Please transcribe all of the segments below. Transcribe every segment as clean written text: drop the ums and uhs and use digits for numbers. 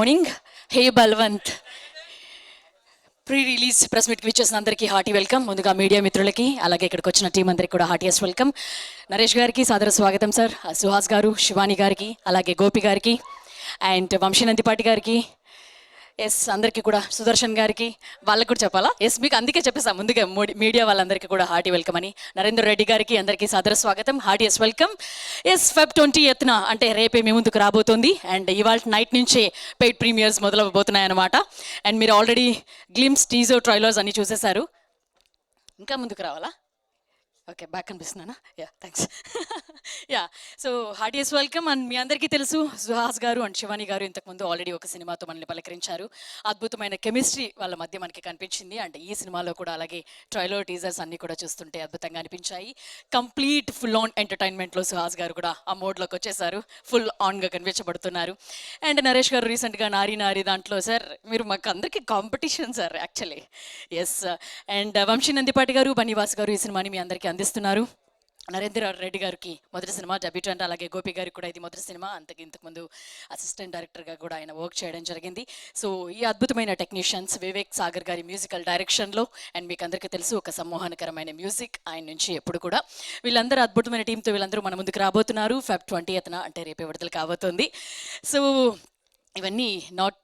Morning. హే Balwant, pre release press మీట్కి విచ్చేసిన అందరికీ hearty welcome. ముందుగా మీడియా మిత్రులకి, అలాగే ఇక్కడికి వచ్చిన టీం అందరికీ కూడా హార్టీయెస్ట్ వెల్కమ్. నరేష్ గారికి సాదర స్వాగతం సార్, సుహాస్ గారు, శివాని గారికి, అలాగే గోపి గారికి అండ్ వంశీ నందిపాటి గారికి, ఎస్ అందరికీ కూడా, సుదర్శన్ గారికి, వాళ్ళకి కూడా చెప్పాలా? ఎస్ మీకు అందుకే చెప్పేసాం ముందుగా మీడియా వాళ్ళందరికీ కూడా హార్టీ వెల్కమ్ అని. నరేందర్ రెడ్డి గారికి అందరికీ సాదర స్వాగతం, హార్టీయెస్ట్ వెల్కమ్. ఎస్ ఫెబ్ 20th అంటే రేపే మీ ముందుకు రాబోతుంది అండ్ ఇవాళ నైట్ నుంచే పెయిడ్ ప్రీమియర్స్ మొదలవబోతున్నాయి అనమాట. అండ్ మీరు ఆల్రెడీ గ్లిమ్స్, టీజర్, ట్రైలర్స్ అన్ని చూసేశారు. ఇంకా ముందుకు రావాలా? ఓకే, బ్యాక్ కనిపిస్తున్నానా? Yeah, thanks. Yeah, so heartiest welcome. And మీ అందరికీ తెలుసు, సుహాస్ గారు అండ్ శివాని గారు ఇంతకుముందు ఆల్రెడీ ఒక సినిమాతో మనల్ని పలకరించారు. అద్భుతమైన కెమిస్ట్రీ వాళ్ళ మధ్య మనకి కనిపించింది. అండ్ ఈ సినిమాలో కూడా అలాగే ట్రైలర్, టీజర్స్ అన్నీ కూడా చూస్తుంటే అద్భుతంగా అనిపించాయి. కంప్లీట్ ఫుల్ ఆన్ ఎంటర్టైన్మెంట్లో సుహాస్ గారు కూడా ఆ మోడ్లోకి వచ్చేసారు, ఫుల్ ఆన్గా కనిపించబడుతున్నారు. అండ్ నరేష్ గారు రీసెంట్గా నారీ నారీ దాంట్లో సార్ మీరు మాకు అందరికీ competition sir actually. Yes. And Vamsi Nandipati garu, Bunny Vas గారు ఈ సినిమాని మీ అందరికీ అందిస్తున్నారు. నరేంద్ర రెడ్డి గారికి మొదటి సినిమా డెబ్యూటెంట్, అలాగే గోపి గారికి కూడా ఇది మొదటి సినిమా. ఇంతకుముందు అసిస్టెంట్ డైరెక్టర్గా కూడా ఆయన వర్క్ చేయడం జరిగింది. సో ఈ అద్భుతమైన టెక్నీషియన్స్ వివేక్ సాగర్ గారి మ్యూజికల్ డైరెక్షన్లో, అండ్ మీకు అందరికీ తెలుసు ఒక సమ్మోహనకరమైన మ్యూజిక్ ఆయన నుంచి ఎప్పుడు కూడా. వీళ్ళందరూ అద్భుతమైన టీంతో వీళ్ళందరూ మన ముందుకు రాబోతున్నారు ఫెబ్ 20th అంటే రేపే విడుదల కాబోతుంది. సో ఇవన్నీ నాట్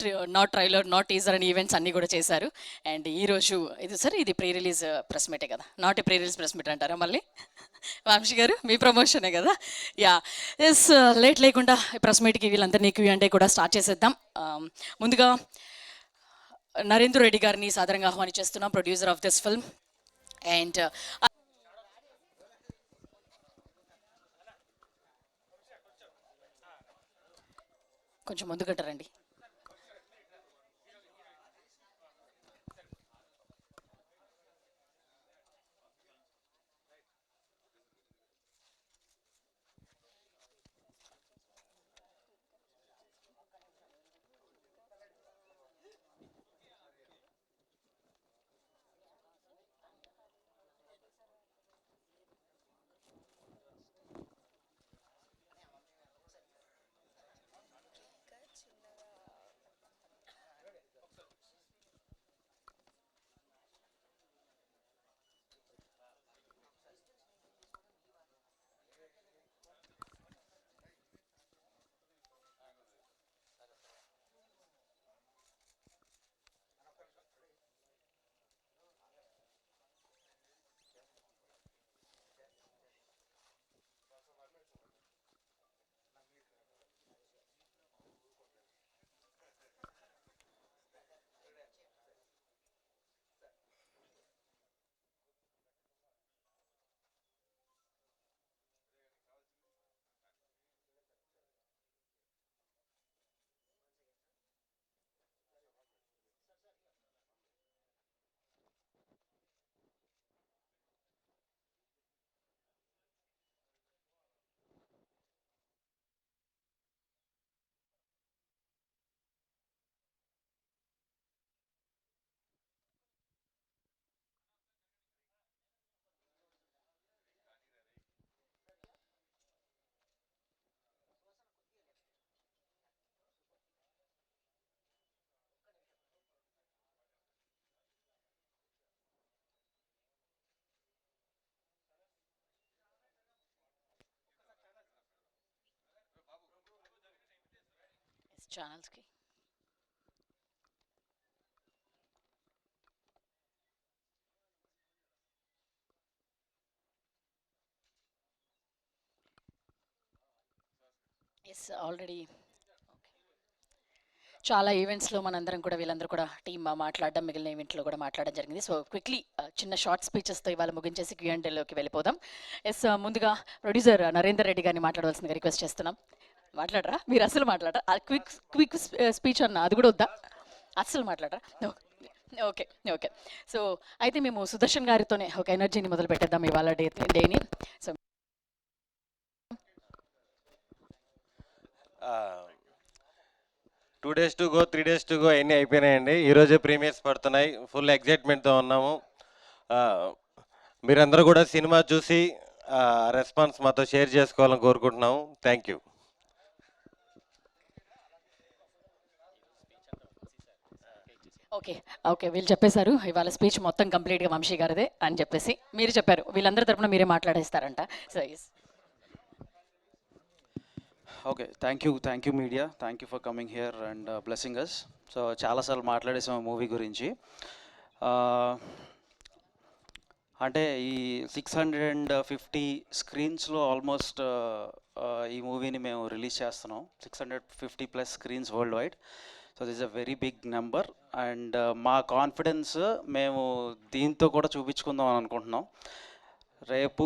ట్రైలర్, నాట్ టీజర్ అని ఈవెంట్స్ అన్నీ కూడా చేశారు. అండ్ ఈరోజు ఇది సార్, ఇది ప్రీ రిలీజ్ ప్రెస్ మీటే కదా, not pre release press meet అంటారా మళ్ళీ? వంశీ గారు మీ ప్రమోషనే కదా. Yeah, yes. లేట్ లేకుండా ప్రెస్ మీట్కి వీళ్ళందరినీ Q&A కూడా స్టార్ట్ చేసేద్దాం. ముందుగా నరేంద్ర రెడ్డి గారిని సాధారణంగా ఆహ్వానించేస్తున్నాం, producer of this film. And కొంచెం ముందుకంటారండి. ఛానల్స్కి ఎస్, ఆల్రెడీ చాలా ఈవెంట్స్లో మనందరం కూడా వీళ్ళందరూ కూడా టీమ్ మాట్లాడడం, మిగిలిన ఈవెంట్లో కూడా మాట్లాడడం జరిగింది. సో క్విక్లీ చిన్న షార్ట్ స్పీచెస్తో ఇవాళ ముగించేసి Q&Aలోకి వెళ్ళిపోదాం. ఎస్, ముందుగా ప్రొడ్యూసర్ నరేందర్ రెడ్డి గారిని మాట్లాడవలసిందిగా రిక్వెస్ట్ చేస్తున్నాం. మాట్లాడరా మీరు? అసలు మాట్లాడరా? క్విక్ స్పీచ్ అన్న అది కూడా వద్దా? అస్సలు మాట్లాడరా? Okay okay. సో అయితే మేము సుదర్శన్ గారితోనే ఒక ఎనర్జీని మొదలు పెట్టేద్దాం ఇవాళ డేని. So 2 days to go, 3 days to go అన్నీ అయిపోయినాయండి. ఈరోజే ప్రీమియర్స్ పడుతున్నాయి. ఫుల్ ఎగ్జైట్మెంట్తో ఉన్నాము. మీరందరూ కూడా సినిమా చూసి రెస్పాన్స్ మాతో షేర్ చేసుకోవాలని కోరుకుంటున్నాము. Thank you. ఓకే. ఓకే. వీళ్ళు చెప్పేశారు. ఇవాళ స్పీచ్ మొత్తం కంప్లీట్‌గా వంశీ గారిదే అని చెప్పేసి. మీరు చెప్పారు. వీళ్ళందరి తరపున మీరే మాట్లాడేస్తారంట. So, yes. Okay. Thank you media. Thank you for coming here and blessing us. So చాలాసార్లు మాట్లాడేసాం మూవీ గురించి. అంటే ఈ 650 స్క్రీన్స్లో ఆల్మోస్ట్ ఈ మూవీని మేము రిలీజ్ చేస్తున్నాం. 650+ screens worldwide. So this a very big number and మా కాన్ఫిడెన్స్ మేము దీంతో కూడా చూపించుకుందాం అని అనుకుంటున్నాం. రేపు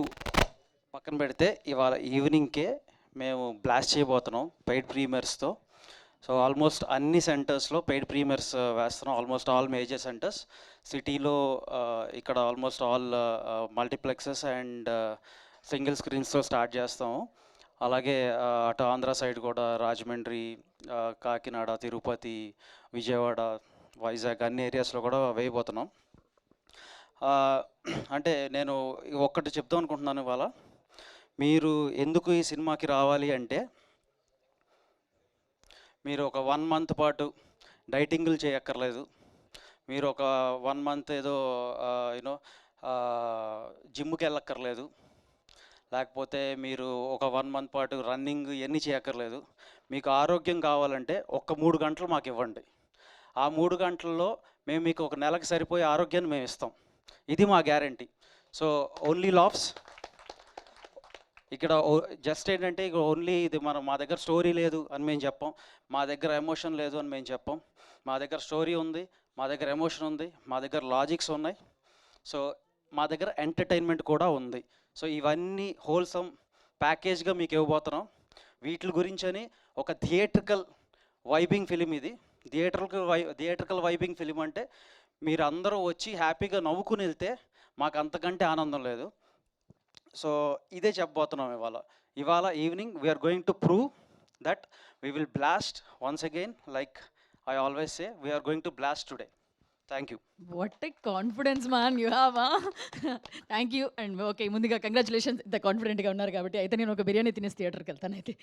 పక్కన పెడితే ఇవాళ ఈవినింగ్కే మేము బ్లాస్ట్ చేయబోతున్నాం పెయిడ్ ప్రీమియర్స్తో. సో ఆల్మోస్ట్ అన్ని సెంటర్స్లో పెయిడ్ ప్రీమియర్స్ వేస్తున్నాం. ఆల్మోస్ట్ ఆల్ మేజర్ సెంటర్స్ సిటీలో, ఇక్కడ almost all multiplexes and single స్క్రీన్స్తో స్టార్ట్ చేస్తాము. అలాగే అటు ఆంధ్ర సైడ్ కూడా రాజమండ్రి, కాకినాడ, తిరుపతి, విజయవాడ, వైజాగ్ అన్ని ఏరియాస్లో కూడా వేయబోతున్నాం. అంటే నేను ఒక్కటి చెప్దాం అనుకుంటున్నాను ఇవాళ. మీరు ఎందుకు ఈ సినిమాకి రావాలి అంటే, మీరు ఒక 1 మంత్ పాటు డైటింగ్లు చేయక్కర్లేదు. మీరు ఒక 1 మంత్ ఏదో యూనో జిమ్కి వెళ్ళక్కర్లేదు. లేకపోతే మీరు ఒక 1 మంత్ పాటు రన్నింగ్ ఇవన్నీ చేయక్కర్లేదు. మీకు ఆరోగ్యం కావాలంటే ఒక్క 3 గంటలు మాకు ఇవ్వండి. ఆ 3 గంటల్లో మేము మీకు ఒక నెలకు సరిపోయే ఆరోగ్యాన్ని మేము ఇస్తాం. ఇది మా గ్యారంటీ. So only laughs. ఇక్కడ జస్ట్ ఏంటంటే ఇక ఓన్లీ ఇది మా దగ్గర స్టోరీ లేదు అని మేము చెప్పాం, మా దగ్గర ఎమోషన్ లేదు అని మేము చెప్పాం. మా దగ్గర స్టోరీ ఉంది, మా దగ్గర ఎమోషన్ ఉంది, మా దగ్గర లాజిక్స్ ఉన్నాయి. సో మా దగ్గర ఎంటర్టైన్మెంట్ కూడా ఉంది. సో ఇవన్నీ హోల్సమ్ ప్యాకేజ్గా మీకు ఇవ్వబోతున్నాం. వీటి గురించని ఒక థియేట్రికల్ వైబింగ్ ఫిలిం ఇది. థియేట్రికల్ వైబింగ్ ఫిలిం అంటే మీరు అందరూ వచ్చి హ్యాపీగా నవ్వుకుని వెళ్తే మాకు అంతకంటే ఆనందం లేదు. సో ఇదే చెప్పబోతున్నాం ఇవాళ evening we're going to prove that we will blast once again. Like I always say, we're going to blast today. Thank you. What a confidence man you have. Thank you. And okay, ముందుగా congratulations, ఇంత కాన్ఫిడెంట్గా ఉన్నారు కాబట్టి. అయితే నేను ఒక బిర్యానీ తినేసి థియేటర్కి వెళ్తాను అయితే.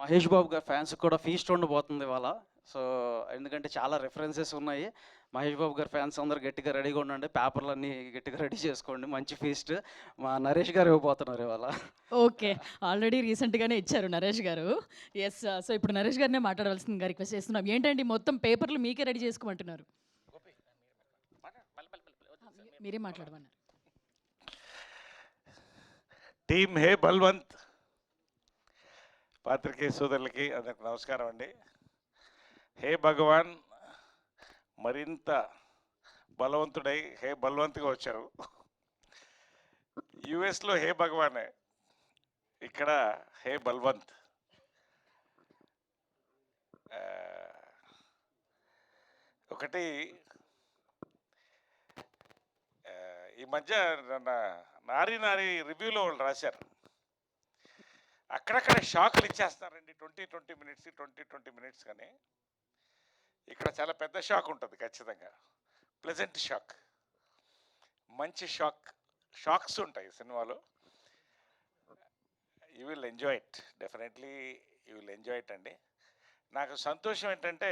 మహేష్ బాబు గారి ఫ్యాన్స్కి కూడా ఫీస్ట్ ఉండబోతుంది ఇవాళ. సో ఎందుకంటే చాలా రెఫరెన్సెస్ ఉన్నాయి. మహేష్ బాబు గారి ఫ్యాన్స్ అందరు గట్టిగా రెడీగా ఉండండి, పేపర్లన్నీ గట్టిగా రెడీ చేసుకోండి. మంచి ఫీస్ట్ మా నరేష్ గారు ఇవ్వబోతున్నారు ఇవాళ. ఓకే, ఆల్రెడీ రీసెంట్గానే ఇచ్చారు నరేష్ గారు. ఎస్. సో ఇప్పుడు నరేష్ గారినే మాట్లాడవలసిందిగా రిక్వెస్ట్ చేస్తున్నాం. ఏంటండి మొత్తం పేపర్లు మీకే రెడీ చేసుకోమంటున్నారు? మీరే మాట్లాడమన్నారు. టీమ్ హే బల్వంత్ పాత్రికేయ సోదరులకి అందరికి నమస్కారం అండి. హే భగవాన్ మరింత బలవంతుడై హే బల్వంత్గా వచ్చారు. యుఎస్లో హే భగవానే, ఇక్కడ హే బల్వంత్. ఒకటి ఈ మధ్య నారీ రివ్యూలో వాళ్ళు రాశారు, అక్కడక్కడ షాకులు ఇచ్చేస్తారండి 20 మినిట్స్ కానీ ఇక్కడ చాలా పెద్ద షాక్ ఉంటుంది ఖచ్చితంగా. ప్లెజెంట్ షాక్, మంచి షాక్స్ ఉంటాయి సినిమాలో. You will enjoy it, definitely you will enjoy it అండి. నాకు సంతోషం ఏంటంటే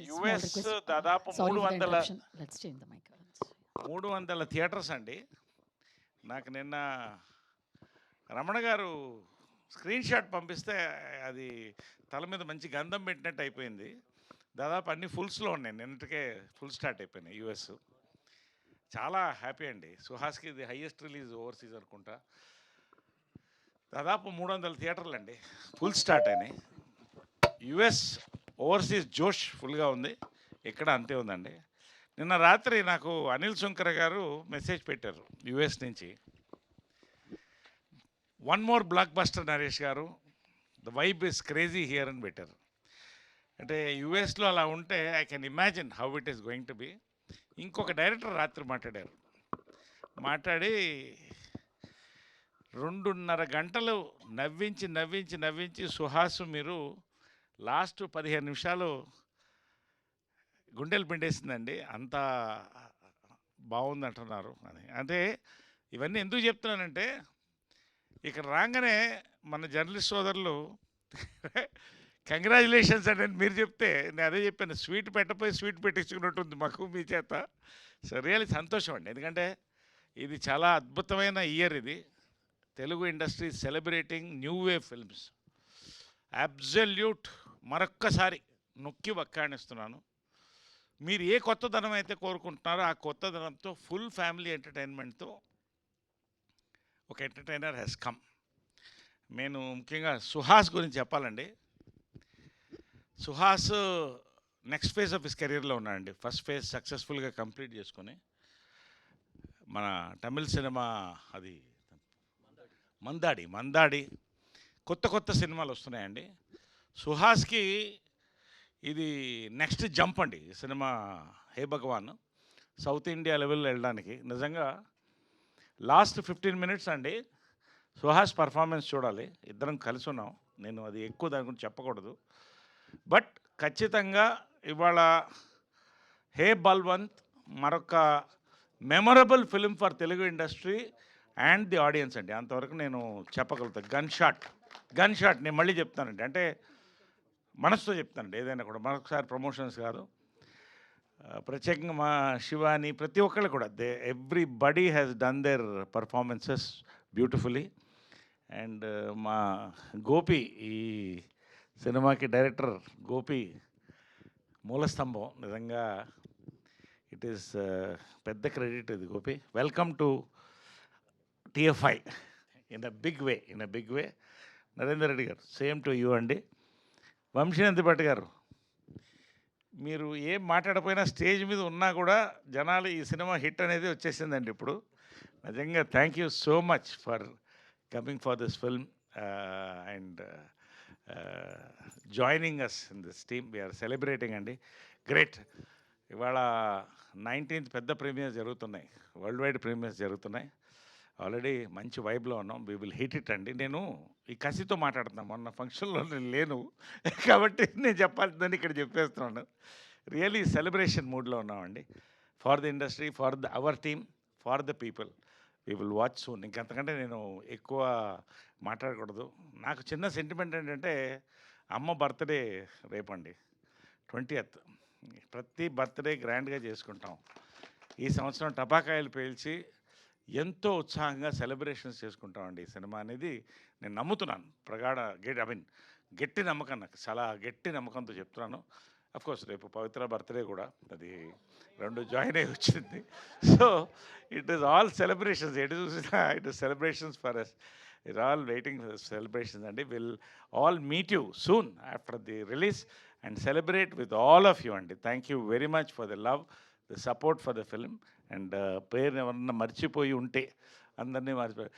యుఎస్ దాదాపు 300 థియేటర్స్ అండి. నాకు నిన్న రమణ గారు స్క్రీన్ షాట్ పంపిస్తే అది తల మీద మంచి గంధం పెట్టినట్టు అయిపోయింది. దాదాపు అన్ని ఫుల్స్లో ఉన్నాయి, నిన్నటికే ఫుల్ స్టార్ట్ అయిపోయినాయి యుఎస్. చాలా హ్యాపీ అండి. సుహాస్కి ఇది హైయెస్ట్ రిలీజ్ ఓవర్సీస్ అనుకుంటా. దాదాపు 300 థియేటర్లు అండి ఫుల్ స్టార్ట్ అయినాయి. యుఎస్ ఓవర్సీస్ జోష్ ఫుల్గా ఉంది, ఇక్కడ అంతే ఉందండి. నిన్న రాత్రి నాకు అనిల్ శంకర్ గారు మెసేజ్ పెట్టారు యుఎస్ నుంచి, one more blockbuster Naresh గారు, the vibe is crazy here అని పెట్టారు. అంటే యుఎస్లో అలా ఉంటే I can imagine how it is going to be. ఇంకొక డైరెక్టర్ రాత్రి మాట్లాడి 2.5 గంటలు నవ్వించి సుహాసు మీరు లాస్ట్ 15 నిమిషాలు గుండెలు పిండేసిందండి, అంత బాగుంది అంటున్నారు అని. అంటే ఇవన్నీ ఎందుకు చెప్తున్నానంటే, ఇక్కడ రాగానే మన జర్నలిస్ట్ సోదరులు కంగ్రాచులేషన్స్ అండి అని మీరు చెప్తే నేను అదే చెప్పాను, స్వీట్ పెట్టపోయి స్వీట్ పెట్టించుకున్నట్టుంది మాకు మీ చేత. సో రియల్లీ సంతోషం అండి, ఎందుకంటే ఇది చాలా అద్భుతమైన ఇయర్ ఇది. Telugu industry celebrating new wave films. Absolute మరొక్కసారి నొక్కి వక్కాణిస్తున్నాను. మీరు ఏ కొత్తదనం అయితే కోరుకుంటున్నారో ఆ కొత్తదనంతో ఫుల్ ఫ్యామిలీ ఎంటర్టైన్మెంట్తో ఒక ఎంటర్టైనర్ హ్యాస్ కమ్. నేను ముఖ్యంగా సుహాస్ గురించి చెప్పాలండి. Suhas next phase of his కెరీర్లో ఉన్నాడండి. ఫస్ట్ ఫేజ్ సక్సెస్ఫుల్గా కంప్లీట్ చేసుకొని మన తమిళ్ సినిమా అది మందాడి కొత్త కొత్త సినిమాలు వస్తున్నాయండి. సుహాస్కి ఇది నెక్స్ట్ జంప్ అండి ఈ సినిమా హే భగవాన్. సౌత్ ఇండియా లెవెల్లో వెళ్ళడానికి నిజంగా లాస్ట్ 15 minutes అండి సుహాస్ పర్ఫార్మెన్స్ చూడాలి. ఇద్దరం కలిసి ఉన్నాం, నేను అది ఎక్కువ దాని గురించి చెప్పకూడదు. బట్ ఖచ్చితంగా ఇవాళ హే బల్వంత్ మరొక memorable film for Telugu industry and the audience అండి. అంతవరకు నేను చెప్పగలుగుతాను. గన్ షాట్ నేను మళ్ళీ చెప్తానండి, అంటే మనసుతో చెప్తానండి. ఏదైనా కూడా మరొకసారి ప్రమోషన్స్ కాదు, ప్రత్యేకంగా మా శివాని ప్రతి ఒక్కళ్ళు కూడా everybody has done their performances beautifully. And మా గోపి, ఈ సినిమాకి డైరెక్టర్ గోపి మూలస్తంభం. నిజంగా ఇట్ ఈస్ పెద్ద క్రెడిట్ ఇది Gopi. Welcome to TFI in a big way. Narender Reddy garu, same to you అండి. వంశీనందిపట్టి గారు, మీరు ఏం మాట్లాడపోయినా స్టేజ్ మీద ఉన్నా కూడా జనాలు ఈ సినిమా హిట్ అనేది వచ్చేసిందండి ఇప్పుడు. నిజంగా thank you so much for coming for this film and joining us in this team. We're celebrating అండి. గ్రేట్. ఇవాళ 19th పెద్ద ప్రీమియర్స్ జరుగుతున్నాయి, వరల్డ్ వైడ్ ప్రీమియర్స్ జరుగుతున్నాయి. ఆల్రెడీ మంచి వైబ్లో ఉన్నాం. వీ విల్ హిట్ ఇట్ అండి. నేను ఈ కసితో మాట్లాడుతున్నాను, మొన్న ఫంక్షన్లో నేను లేను కాబట్టి నేను చెప్పాల్సిందని ఇక్కడ చెప్పేస్తున్నాను. రియలీ సెలబ్రేషన్ మూడ్లో ఉన్నామండి. For the industry, for the our team, for the people. We will watch soon. ఇంకంతకంటే నేను ఎక్కువ మాట్లాడకూడదు. నాకు చిన్న సెంటిమెంట్ ఏంటంటే అమ్మ బర్త్డే రేపండి 20th. ప్రతి బర్త్డే గ్రాండ్గా చేసుకుంటాం. ఈ సంవత్సరం టపాకాయలు పేల్చి ఎంతో ఉత్సాహంగా సెలబ్రేషన్స్ చేసుకుంటామండి. ఈ సినిమా అనేది నేను నమ్ముతున్నాను, గట్టి నమ్మకం, నాకు చాలా గట్టి నమ్మకంతో చెప్తున్నాను. అఫ్కోర్స్ రేపు పవిత్ర బర్త్డే కూడా, అది 2 జాయిన్ అయ్యి వచ్చింది. So it is all celebrations. ఎటు చూసినా it is celebrations for us. It all waiting for celebrations అండి. Will all meet you soon after the release and celebrate with all of you అండి. Thank you very much for the love, the support for the film. And పేరుని ఎవరన్నా మర్చిపోయి ఉంటే అందరినీ మర్చిపోయి,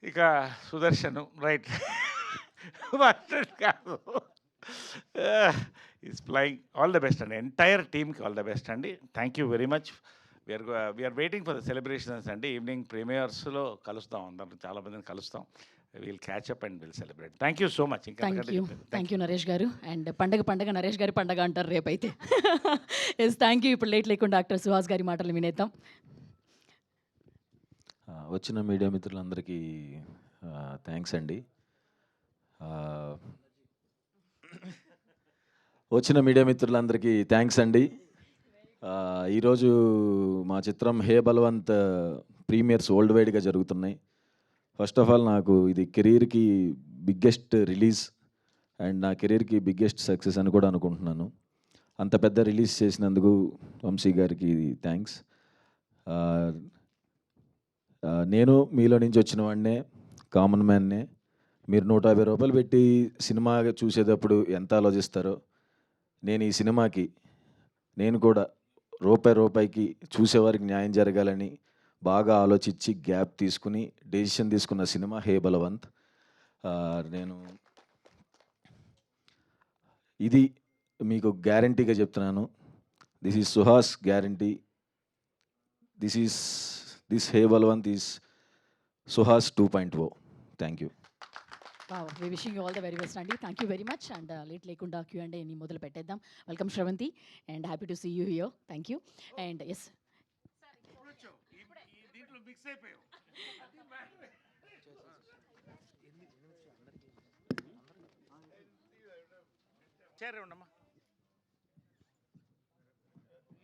ఇక Sudarshan right కాదు, is flying. All the best అండి, ఎంటైర్ టీమ్కి ఆల్ ద బెస్ట్ అండి. Thank you very much. We are waiting for the celebrations అండి. ఈవినింగ్ ప్రీమియర్స్లో కలుస్తాం, అందరం చాలా మందిని కలుస్తాం. Will catch up and will celebrate. Thank you so much. Thank you Naresh గారు. అండ్ పండగ నరేష్ గారి పండగ అంటారు రేపైతే. Yes, thank you. ఇప్పుడు లేట్ లేకుండా డాక్టర్ సుహాస్ గారి మాటలు వినేద్దాం. వచ్చిన మీడియా మిత్రులందరికీ థ్యాంక్స్ అండి. ఈరోజు మా చిత్రం హే బల్వంత్ ప్రీమియర్స్ వరల్డ్ వైడ్గా జరుగుతున్నాయి. ఫస్ట్ ఆఫ్ ఆల్ నాకు ఇది కెరీర్కి బిగ్గెస్ట్ రిలీజ్ అండ్ నా కెరీర్కి బిగ్గెస్ట్ సక్సెస్ అని కూడా అనుకుంటున్నాను. అంత పెద్ద రిలీజ్ చేసినందుకు వంశీ గారికి థ్యాంక్స్. నేను మీలో నుంచి వచ్చిన వాడినే, కామన్ మ్యాన్నే. మీరు 150 రూపాయలు పెట్టి సినిమా చూసేటప్పుడు ఎంత ఆలోచిస్తారో, నేను ఈ సినిమాకి నేను కూడా రూపాయికి చూసేవారికి న్యాయం జరగాలని బాగా ఆలోచించి గ్యాప్ తీసుకుని డెసిషన్ తీసుకున్న సినిమా హే బలవంత్. నేను ఇది మీకు గ్యారంటీగా చెప్తున్నాను. This is Suhas guarantee. This hey Balwant is Suhas 2.0. Thank you. We wishing you all the very best అండి. Thank you very much. And late లేకుండా Q&A మొదలు పెట్టేద్దాం. Welcome Sravanthi and happy to see you here. Thank you. And yes, దీంట్లో mix అయిపోయావు. Chair ఇవ్వండమ్మా,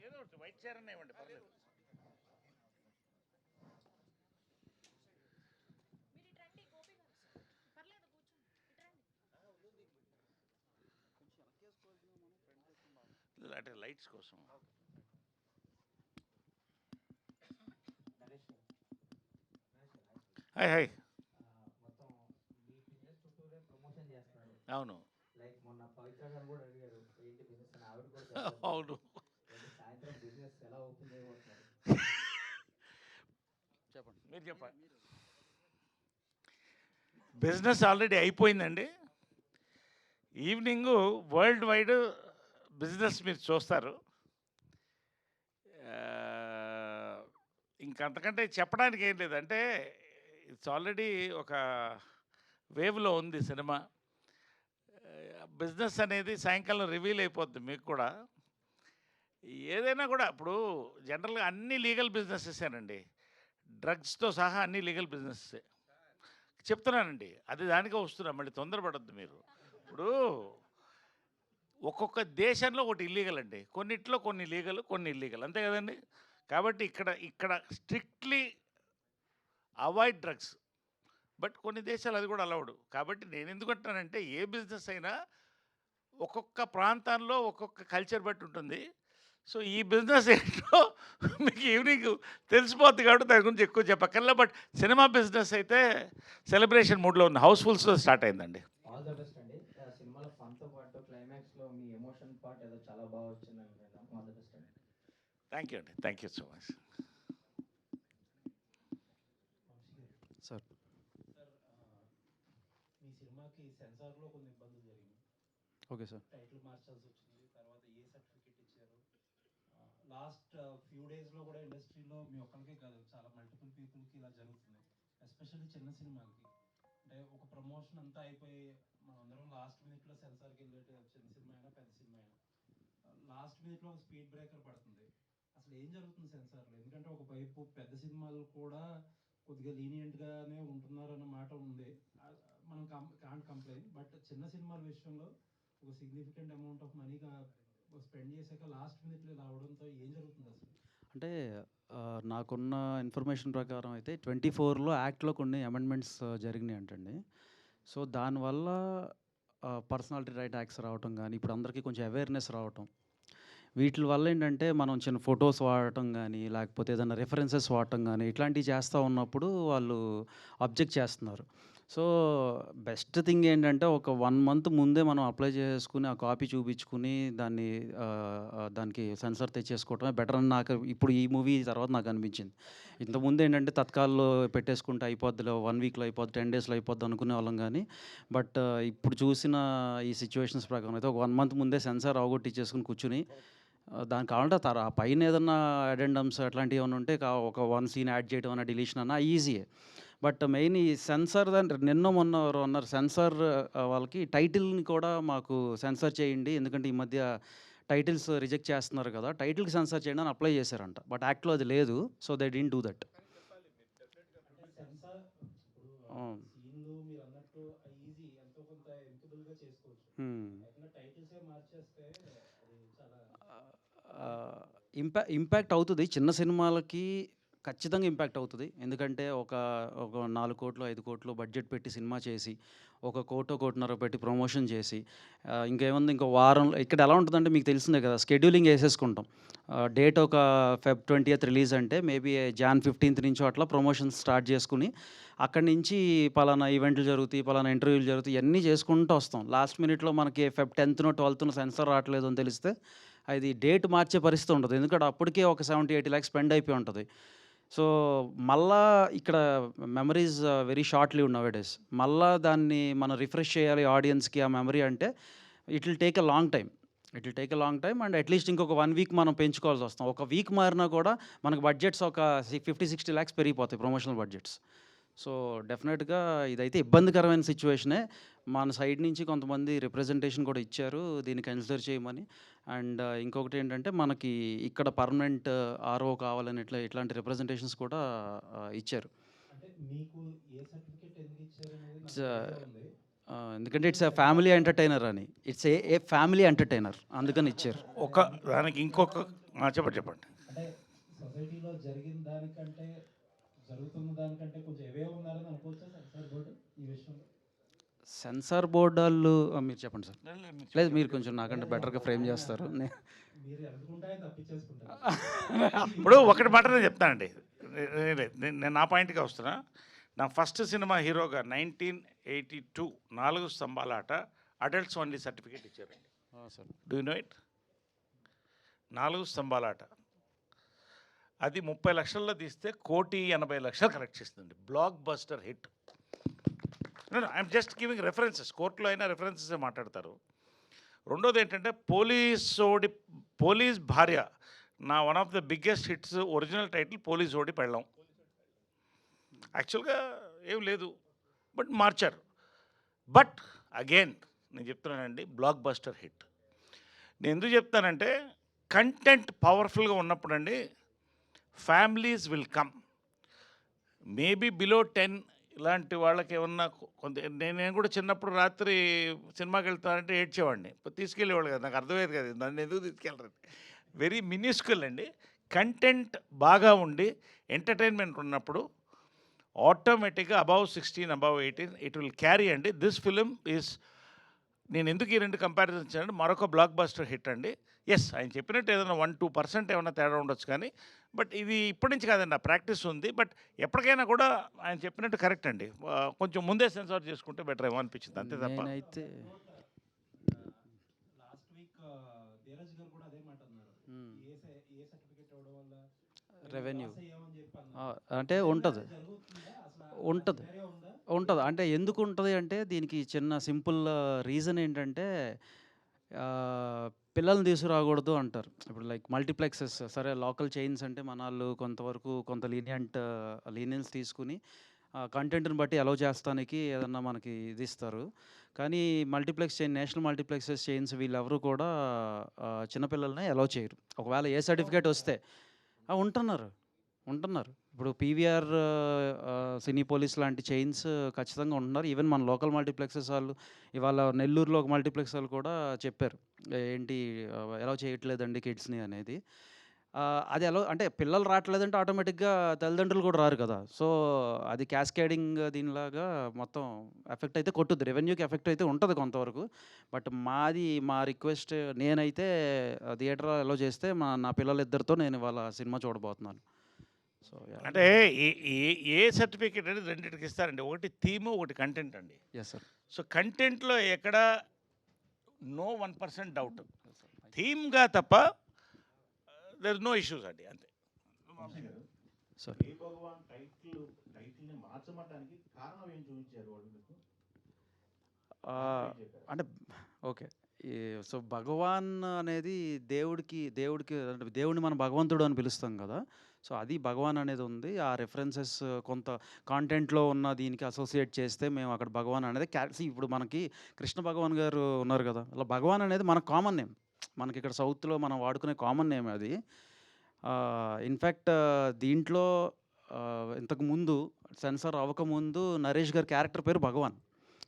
ఏదో ఒకటి white chair అన్న ఇవ్వండి, పర్లేదు. అంటే లైట్స్ కోసం. Hi hi. మొత్తం మీ బిజినెస్ చుట్టూరే ప్రమోషన్ చేస్తున్నారు. అవును లైక్ మొన్న పవిత్ర గారు కూడా అడిగారు ఏంటి బిజినెస్ అని, ఆవిడ కూడా అవును. చెప్పారు. సాయంత్రం బిజినెస్ ఎలా ఓపెన్ చేయబోతున్నారు? చెప్పండి. మీరు చెప్పండి. బిజినెస్ ఆల్రెడీ అయిపోయిందండి. ఈవినింగ్ వరల్డ్ వైడ్ బిజినెస్ మీరు చూస్తారు. ఇంకంతకంటే చెప్పడానికి ఏం లేదంటే ఇట్స్ ఆల్రెడీ ఒక వేవ్లో ఉంది సినిమా. బిజినెస్ అనేది సాయంకాలం రివీల్ అయిపోద్ది మీకు కూడా. ఏదైనా కూడా ఇప్పుడు జనరల్గా అన్ని లీగల్ బిజినెసెసేనండి, డ్రగ్స్తో సహా అన్ని లీగల్ బిజినెస్సే చెప్తున్నానండి. అది దానికే వస్తున్నా, మళ్ళీ తొందరపడద్దు మీరు. ఇప్పుడు ఒక్కొక్క దేశంలో ఒకటి ఇల్లీగల్ అండి, కొన్నిట్లో కొన్ని లీగల్ కొన్ని ఇల్లీగల్, అంతే కదండి. కాబట్టి ఇక్కడ స్ట్రిక్ట్లీ అవాయిడ్ డ్రగ్స్, బట్ కొన్ని దేశాలు అది కూడా అలౌడ్. కాబట్టి నేను ఎందుకు అంటానంటే ఏ బిజినెస్ అయినా ఒక్కొక్క ప్రాంతాల్లో ఒక్కొక్క కల్చర్ బట్టి ఉంటుంది. సో ఈ బిజినెస్ ఏంటో మీకు ఈవినింగ్ తెలిసిపోద్ది కాబట్టి దాని గురించి ఎక్కువ చెప్పక్కర్లే. బట్ సినిమా బిజినెస్ అయితే సెలబ్రేషన్ మూడ్లో ఉన్న హౌస్ఫుల్స్తో స్టార్ట్ అయిందండి. ఆల్ ద బెస్ట్ అండి. సినిమాలో ఫన్తో పాటు క్లైమాక్స్లో మీ ఎమోషన్ పార్ట్ ఏదో చాలా బాగా వచ్చిందని విన్నాం. ఆల్ ద బెస్ట్ అండి. థ్యాంక్ యూ అండి, thank you so much. Sir మీ సినిమాకి సెన్సార్లో కొన్ని ఇబ్బందులు జరిగింది. Okay sir. టైటిల్ మార్చాల్సి వచ్చింది, తర్వాత ఏ సర్టిఫికేట్ ఇచ్చారు. లాస్ట్ ఫ్యూ డేస్లో కూడా ఇండస్ట్రీలో మీ ఒక్కరికే కాదు, చాలా మల్టిపుల్ పీపుల్కి ఇలా జరుగుతుంది. ఎస్పెషల్లీ చిన్న సినిమాలకి, అంటే ఒక ప్రమోషన్ అంతా అయిపోయి మనందరం లాస్ట్ మినిట్లో సెన్సార్కి వెళ్ళేట, చిన్న సినిమా అయినా పెద్ద సినిమా అయినా లాస్ట్ మినిట్లో ఒక స్పీడ్ బ్రేకర్ పడుతుంది. అసలు ఏం జరుగుతుంది సెన్సార్లో? ఎందుకంటే ఒకవైపు పెద్ద సినిమాలు కూడా కొద్దిగా లీనియంట్గానే ఉంటున్నారన్న మాట ఉంది. మనం కాంట్ కంప్లైంట్, బట్ చిన్న సినిమాల విషయంలో ఒక సిగ్నిఫికెంట్ అమౌంట్ ఆఫ్ మనీగా స్పెండ్ చేశాక లాస్ట్ మినిట్లో ఇలా అవడంతో ఏం జరుగుతుంది అసలు? అంటే నాకున్న ఇన్ఫర్మేషన్ ప్రకారం అయితే 24లో యాక్ట్లో కొన్ని అమెండ్మెంట్స్ జరిగినాయి అంటండి. సో దానివల్ల పర్సనాలిటీ రైట్ యాక్ట్స్ రావటం కానీ, ఇప్పుడు అందరికీ కొంచెం అవేర్నెస్ రావటం, వీటి వల్ల ఏంటంటే మనం చిన్న ఫొటోస్ వాడటం కానీ, లేకపోతే ఏదైనా రెఫరెన్సెస్ వాడటం కానీ ఇట్లాంటివి చేస్తూ ఉన్నప్పుడు వాళ్ళు అబ్జెక్ట్ చేస్తున్నారు. సో బెస్ట్ థింగ్ ఏంటంటే ఒక 1 month ముందే మనం అప్లై చేసుకుని ఆ కాపీ చూపించుకుని దానికి సెన్సార్ తెచ్చేసుకోవటమే బెటర్ అని నాకు ఇప్పుడు ఈ మూవీ తర్వాత నాకు అనిపించింది. ఇంతకుముందు ఏంటంటే తత్కాల్లో పెట్టేసుకుంటే అయిపోద్దిలో, 1 weekలో అయిపోద్ది, 10 daysలో అయిపోద్ది అనుకునే వాళ్ళం కానీ, బట్ ఇప్పుడు చూసిన ఈ సిచ్యువేషన్స్ ప్రకారం అయితే ఒక 1 month ముందే సెన్సార్ అవగొట్టిచ్చేసుకుని కూర్చుని దానికి కావాలంటే ఆ పైన ఏదన్నా అడెండమ్స్ అట్లాంటివి ఏమైనా ఉంటే ఒక 1 scene యాడ్ చేయడం అన్న డిలీషన్ అన్న ఈజీయే. బట్ మెయిన్ ఈ సెన్సార్ నిన్న మొన్న ఎవరో అన్నారు సెన్సార్ వాళ్ళకి టైటిల్ని కూడా మాకు సెన్సార్ చేయండి, ఎందుకంటే ఈ మధ్య టైటిల్స్ రిజెక్ట్ చేస్తున్నారు కదా, టైటిల్కి సెన్సార్ చేయండి అని అప్లై చేశారంట. బట్ యాక్ట్లో అది లేదు. So they didn't do that. అంటే సెన్సార్ ఇప్పుడు సీన్లు మీరు అన్నట్టు ఈజీ, ఎంతో కొంత ఎంపికబుల్గా చేసుకోవచ్చు. ఏదైనా టైటిల్సే మార్చేస్తే అది చాలా ఇంపాక్ట్ అవుతుంది. చిన్న సినిమాలకి ఖచ్చితంగా ఇంపాక్ట్ అవుతుంది. ఎందుకంటే ఒక 4 కోట్లు 5 కోట్లు బడ్జెట్ పెట్టి సినిమా చేసి, 1 కోటో 1.5 పెట్టి ప్రమోషన్ చేసి, ఇంకేముంది ఇంకో వారం ఇక్కడ ఎలా ఉంటుందంటే మీకు తెలిసిందే కదా, షెడ్యూలింగ్ వేసేసుకుంటాం. డేట్ ఒక Feb 20th రిలీజ్ అంటే మేబీ Jan 15th నుంచో అట్లా ప్రమోషన్ స్టార్ట్ చేసుకుని అక్కడి నుంచి పలానా ఈవెంట్లు జరుగుతాయి, పలానా ఇంటర్వ్యూలు జరుగుతాయి, ఇవన్నీ చేసుకుంటూ వస్తాం. లాస్ట్ మినిట్లో మనకి Feb 10th 12th సెన్సార్ రావట్లేదు అని తెలిస్తే అది డేట్ మార్చే పరిస్థితి ఉంటుంది. ఎందుకంటే అప్పటికే ఒక 70-80 lakhs స్పెండ్ అయిపోయి ఉంటుంది. సో మళ్ళా ఇక్కడ memories very short live now days. మళ్ళా దాన్ని మనం రిఫ్రెష్ చేయాలి ఆడియన్స్కి ఆ మెమరీ అంటే it will take a long time and at least ఇంకొక 1 week మనం పెంచుకోవాల్సి వస్తాం. ఒక వీక్ మారినా కూడా మనకు బడ్జెట్స్ ఒక 50-60 lakhs పెరిగిపోతాయి, ప్రమోషనల్ బడ్జెట్స్. సో డెఫినెట్గా ఇదైతే ఇబ్బందికరమైన సిచ్యువేషనే. మన సైడ్ నుంచి కొంతమంది రిప్రజెంటేషన్ కూడా ఇచ్చారు దీన్ని కన్సిడర్ చేయమని. అండ్ ఇంకొకటి ఏంటంటే మనకి ఇక్కడ పర్మనెంట్ ఆర్ఓ కావాలని ఇట్లాంటి రిప్రజెంటేషన్స్ కూడా ఇచ్చారు. అంటే మీకు ఏ సర్టిఫికేట్ ఎందుకు ఇచ్చారు అనేది నాకు It's, idea ఉంది. ఎందుకంటే ఇట్స్ ఏ ఫ్యామిలీ ఎంటర్టైనర్ అని, ఇట్స్ ఏ ఫ్యామిలీ ఎంటర్టైనర్ అందుకని ఇచ్చారు. ఒక దానికి ఇంకొక చెప్పండి. అంటే సొసైటీలో జరిగిన దానికంటే జరుగుతున్న దానికంటే కొంచెం ఎవే ఉన్నారని అనుకోవచ్చా సెన్సార్ బోర్డు ఈ విషయంలో? సెన్సార్ బోర్డు వాళ్ళు మీరు చెప్పండి సార్. లేదు, మీరు కొంచెం నాకంటే బెటర్గా ఫ్రేమ్ చేస్తారు. మీరు అనుకుంటే తప్పించేసుకుంటారు. ఇప్పుడు ఒకటి మాట నేను చెప్తానండి, నేను నా పాయింట్కి వస్తున్నా. నా ఫస్ట్ సినిమా హీరోగా 1982 4 స్తంభాల ఆట అడల్ట్స్ ఓన్లీ సర్టిఫికేట్ ఇచ్చారండి. Sir do know it? 4 స్తంభాల ఆట అది 30 లక్షల్లో తీస్తే 1,80,00,000 కలెక్ట్ చేస్తుంది. Blockbuster hit. I'm just giving references. కోర్టులో అయినా రెఫరెన్సెస్ మాట్లాడతారు. రెండోది ఏంటంటే పోలీస్ భార్య, నా one of the biggest hits. Original title police ఓడి పెళ్ళం. యాక్చువల్గా ఏం లేదు, బట్ మార్చారు. బట్ అగైన్ నేను చెప్తున్నానండి, బ్లాక్ బస్టర్ హిట్. నేను ఎందుకు చెప్తానంటే కంటెంట్ పవర్ఫుల్గా ఉన్నప్పుడు అండి families will come. Maybe below 10 ఇలాంటి వాళ్ళకి ఏమన్నా కొంత, నేను కూడా చిన్నప్పుడు రాత్రి సినిమాకి వెళ్తానంటే ఏడ్చేవాడిని, తీసుకెళ్ళేవాళ్ళు కదా, నాకు అర్థమయ్యేది కదా నన్ను ఎందుకు తీసుకెళ్ళరు. వెరీ మినిస్కుల్ అండి. కంటెంట్ బాగా ఉండి ఎంటర్టైన్మెంట్ ఉన్నప్పుడు ఆటోమేటిక్గా above 16, above 18 it will carry అండి. దిస్ ఫిలిం ఈజ్, నేను ఎందుకు ఈ రెండు కంపారిజన్ ఇచ్చానంటే మరొక బ్లాక్ బస్టర్ హిట్ అండి. ఎస్, ఆయన చెప్పినట్టు ఏదైనా 1-2% ఏమైనా తేడా ఉండొచ్చు, కానీ బట్ ఇది ఇప్పటి నుంచి కాదండి, ఆ ప్రాక్టీస్ ఉంది. బట్ ఎప్పటికైనా కూడా ఆయన చెప్పినట్టు కరెక్ట్ అండి. కొంచెం ముందే సెన్సార్ చేసుకుంటే బెటర్ ఏమో అనిపించింది, అంతే తప్ప. నేనైతే లాస్ట్ వీక్ ధీరజ్ గారు కూడా అదే మాట అన్నారు. ఏ సర్టిఫికేట్ ఇవ్వడం వల్ల రెవెన్యూ ఏమని చెప్పి అన్నారు. అంటే ఉంటుంది జరుగుతుందా అసలు? ఉంటుంది వేరే ఉందా? ఉంటుంది అంటే ఎందుకు ఉంటుంది అంటే దీనికి చిన్న సింపుల్ రీజన్ ఏంటంటే పిల్లల్ని తీసుకురాకూడదు అంటారు. ఇప్పుడు లైక్ మల్టీప్లెక్సెస్, సరే లోకల్ చైన్స్ అంటే మన వాళ్ళు కొంతవరకు కొంత లీనియన్స్ తీసుకుని కంటెంట్ని బట్టి అలౌ చేస్తానికి ఏదన్నా మనకి ఇది ఇస్తారు. కానీ multiplex chain, national multiplexes chains వీళ్ళెవరు కూడా చిన్నపిల్లల్ని అలౌ చేయరు. ఒకవేళ ఏ సర్టిఫికేట్ వస్తే ఉంటున్నారు. ఇప్పుడు పీవీఆర్, సినీ పోలీస్ లాంటి చైన్స్ ఖచ్చితంగా ఉంటున్నారు. ఈవెన్ మన లోకల్ మల్టీప్లెక్సెస్ వాళ్ళు ఇవాళ నెల్లూరులో ఒక మల్టీప్లెక్స్ వాళ్ళు కూడా చెప్పారు, ఏంటి ఎలా చేయట్లేదండి కిడ్స్ని అనేది. అది ఎలా అంటే పిల్లలు రావట్లేదంటే ఆటోమేటిక్గా తల్లిదండ్రులు కూడా రారు కదా. సో అది క్యాస్కేడింగ్ దీనిలాగా మొత్తం ఎఫెక్ట్ అయితే కొట్టుద్ది, రెవెన్యూకి ఎఫెక్ట్ అయితే ఉంటుంది కొంతవరకు. బట్ మా రిక్వెస్ట్, నేనైతే థియేటర్ ఎలా చేస్తే నా పిల్లలిద్దరితో నేను ఇవాళ సినిమా చూడబోతున్నాను. సో అంటే ఏ సర్టిఫికేట్ అనేది రెండింటికి ఇస్తారండి. ఒకటి థీము, ఒకటి కంటెంట్ అండి. Yes sir. సో కంటెంట్లో ఎక్కడ నో 1% డౌట్, థీమ్గా తప్ప దర్ నో ఇష్యూస్ అండి, అంతే. సార్ జై భగవాన్ టైటిల్ని మార్చమడానికి కారణం ఏం చూపించారు వాళ్ళు మీకు? అంటే ఓకే, సో భగవాన్ అనేది దేవుడికి అంటే దేవుడిని మనం భగవంతుడు అని పిలుస్తాం కదా. సో అది భగవాన్ అనేది ఉంది. ఆ రెఫరెన్సెస్ కొంత కాంటెంట్లో ఉన్న దీనికి అసోసియేట్ చేస్తే మేము అక్కడ భగవాన్ అనేది ఇప్పుడు మనకి కృష్ణ భగవాన్ గారు ఉన్నారు కదా, అలా భగవాన్ అనేది మన కామన్ నేమ్, మనకి ఇక్కడ సౌత్లో మనం వాడుకునే కామన్ నేమ్ అది. ఇన్ఫ్యాక్ట్ దీంట్లో ఇంతకుముందు సెన్సార్ అవ్వకముందు నరేష్ గారి క్యారెక్టర్ పేరు భగవాన్.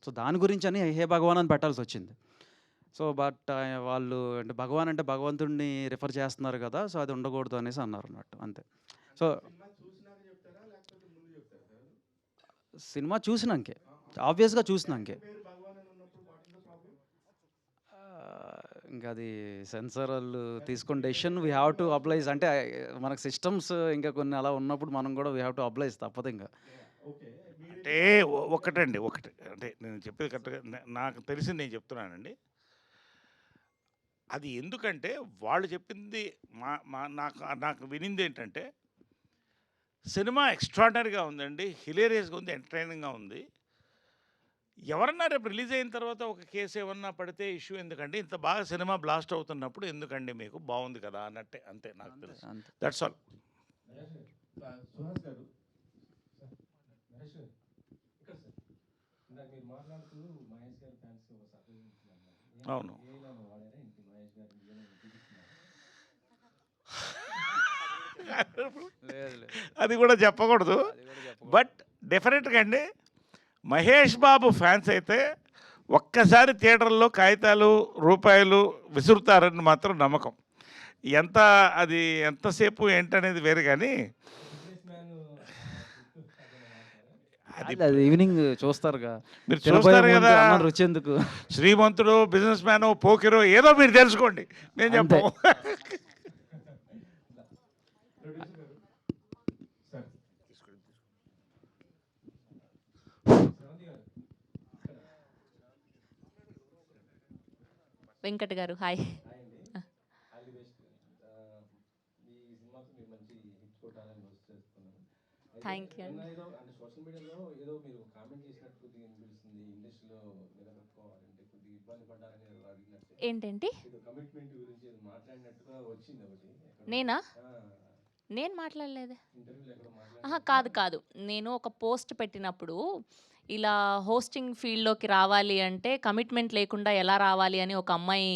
సో దాని గురించి అని హే భగవాన్ అని పెట్టాల్సి వచ్చింది. సో బట్ వాళ్ళు అంటే భగవాన్ అంటే భగవంతుడిని రిఫర్ చేస్తున్నారు కదా, సో అది ఉండకూడదు అనేసి అన్నారు అన్నట్టు, అంతే. సో సినిమా చూసినాకే, ఆబ్వియస్గా చూసినాకే, ఇంకా అది సెన్సార్ వాళ్ళు తీసుకున్న డెసిషన్ వీ హ్యావ్ టు అప్లైజ్. అంటే మనకు సిస్టమ్స్ ఇంకా కొన్ని అలా ఉన్నప్పుడు మనం కూడా వీ హ్యావ్ టు అప్లైజ్, తప్పదు ఇంకా. అంటే ఒకటి అంటే నేను చెప్పేది కరెక్ట్గా నాకు తెలిసింది నేను చెప్తున్నానండి. అది ఎందుకంటే వాళ్ళు చెప్పింది నాకు వినింది ఏంటంటే సినిమా ఎక్స్ట్రాడినరీగా ఉందండి, హిలేరియస్గా ఉంది, ఎంటర్టైనింగ్గా ఉంది. ఎవరన్నా రేపు రిలీజ్ అయిన తర్వాత ఒక కేసు ఏమన్నా పడితే ఇష్యూ ఎందుకండి, ఇంత బాగా సినిమా బ్లాస్ట్ అవుతున్నప్పుడు ఎందుకండి మీకు, బాగుంది కదా అన్నట్టే, అంతే నాకు తెలుసు. అంతే. That's all. సుహాస్ గారు, నరేష్ గారు ఇక్కడ సార్, ఇందాక మీరు మాట్లాడుతూ మహేష్ గారి ఫ్యాన్స్ ఒక సర్టిఫికేట్ అన్నారు. అవును. వాడారా ఇంటి మహేష్ గారు అది కూడా చెప్పకూడదు. బట్ డెఫినెట్గా అండి మహేష్ బాబు ఫ్యాన్స్ అయితే ఒక్కసారి థియేటర్లో కాగితాలు రూపాయలు విసురుతారని మాత్రం నమ్మకం. ఎంత అది ఎంతసేపు ఏంటనేది వేరు, కానీ అది ఈవినింగ్ చూస్తారుగా, మీరు తినబోయే చూస్తారు ముందు కదా. అన్నం రుచి ఎందుకు? శ్రీమంతుడు, బిజినెస్ మ్యాన్, పోకిరో ఏదో మీరు తెలుసుకోండి, నేను అంతే. చెప్పు. వెంకట్ గారు హాయ్. థ్యాంక్ యూ అండి. సోషల్ మీడియాలో ఏదో మీరు కామెంట్ చేసినట్టు అనిపిస్తుంది, ఇండస్ట్రీలో నిలబెట్టుకోవాలంటే కొద్దిగా ఇబ్బంది పడ్డారని అడిగినట్టు, ఏంటంటి ఏదో కమిట్మెంట్ గురించి ఏదో మాట్లాడినట్టుగా వచ్చింది ఒకటి. నేనా? నేను మాట్లాడలేదు. ఇంటర్వ్యూలో ఎక్కడ ఆహా, కాదు కాదు, నేను ఒక పోస్ట్ పెట్టినప్పుడు ఇలా హోస్టింగ్ ఫీల్డ్లోకి రావాలి అంటే కమిట్మెంట్ లేకుండా ఎలా రావాలి అని ఒక అమ్మాయి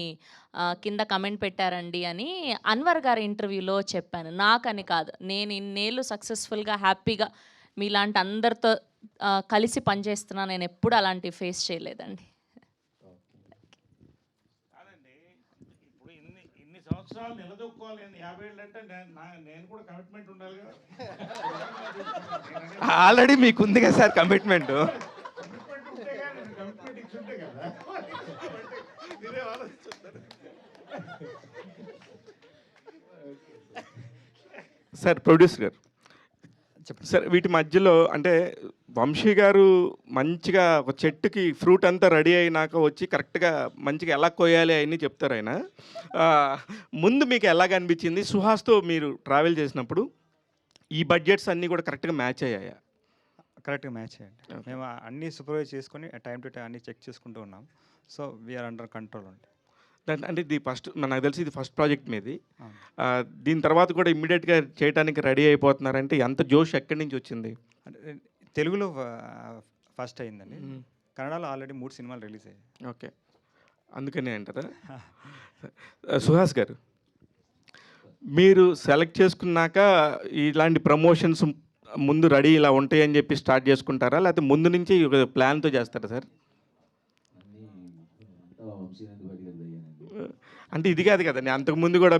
కింద కమెంట్ పెట్టారండి అని అన్వర్ గారి ఇంటర్వ్యూలో చెప్పాను. నాకని కాదు, నేను ఇన్నేళ్ళు సక్సెస్ఫుల్గా హ్యాపీగా మీలాంటి అందరితో కలిసి పనిచేస్తున్నా, నేను ఎప్పుడు అలాంటి ఫేస్ చేయలేదండి. కాదండి, ఇప్పుడు ఇన్ని సంవత్సరాలు నిలదొక్కోవాలి అని 50 ఏళ్ళు అంటే నేను కూడా కమిట్మెంట్ ఉండాలి కదా. ఆల్రెడీ మీకు ఉంది కదా సార్ కమిట్మెంట్. కమిట్మెంట్ ఉంటే కానీ నేను కమిట్మెంట్ ఇచ్చి ఉంటే కదా. మీరే ఆలోచిస్తారు. సార్ ప్రొడ్యూసర్ గారు, సార్ వీటి మధ్యలో అంటే వంశీ గారు మంచిగా ఒక చెట్టుకి ఫ్రూట్ అంతా రెడీ అయినాక వచ్చి కరెక్ట్గా మంచిగా ఎలా కోయాలి అని చెప్తారు ఆయన. ముందు మీకు ఎలాగ అనిపించింది? సుహాస్తో మీరు ట్రావెల్ చేసినప్పుడు ఈ బడ్జెట్స్ అన్నీ కూడా కరెక్ట్గా మ్యాచ్ అయ్యాయా? కరెక్ట్గా మ్యాచ్ చేయండి. మేము అన్నీ సూపర్వైజ్ చేసుకొని టైం టు టైం అన్నీ చెక్ చేసుకుంటూ ఉన్నాం. సో వీఆర్ అండర్ కంట్రోల్ అండి. అంటే ఇది ఫస్ట్, నాకు తెలిసి ఇది ఫస్ట్ ప్రాజెక్ట్ మీది. దీని తర్వాత కూడా ఇమ్మీడియట్గా చేయడానికి రెడీ అయిపోతున్నారంటే ఎంత జోష్ ఎక్కడి నుంచి వచ్చింది? అంటే తెలుగులో ఫస్ట్ అయిందండి, కన్నడలో ఆల్రెడీ 3 సినిమాలు రిలీజ్ అయ్యాయి. ఓకే, అందుకనే అంటారా? సుహాస్ గారు, మీరు సెలెక్ట్ చేసుకున్నాక ఇలాంటి ప్రమోషన్స్ ముందు రెడీ ఇలా ఉంటాయని చెప్పి స్టార్ట్ చేసుకుంటారా, లేకపోతే ముందు నుంచి ఒక ప్లాన్తో చేస్తారా సార్? అంటే ఇది కాదు కదండి, అంతకుముందు కూడా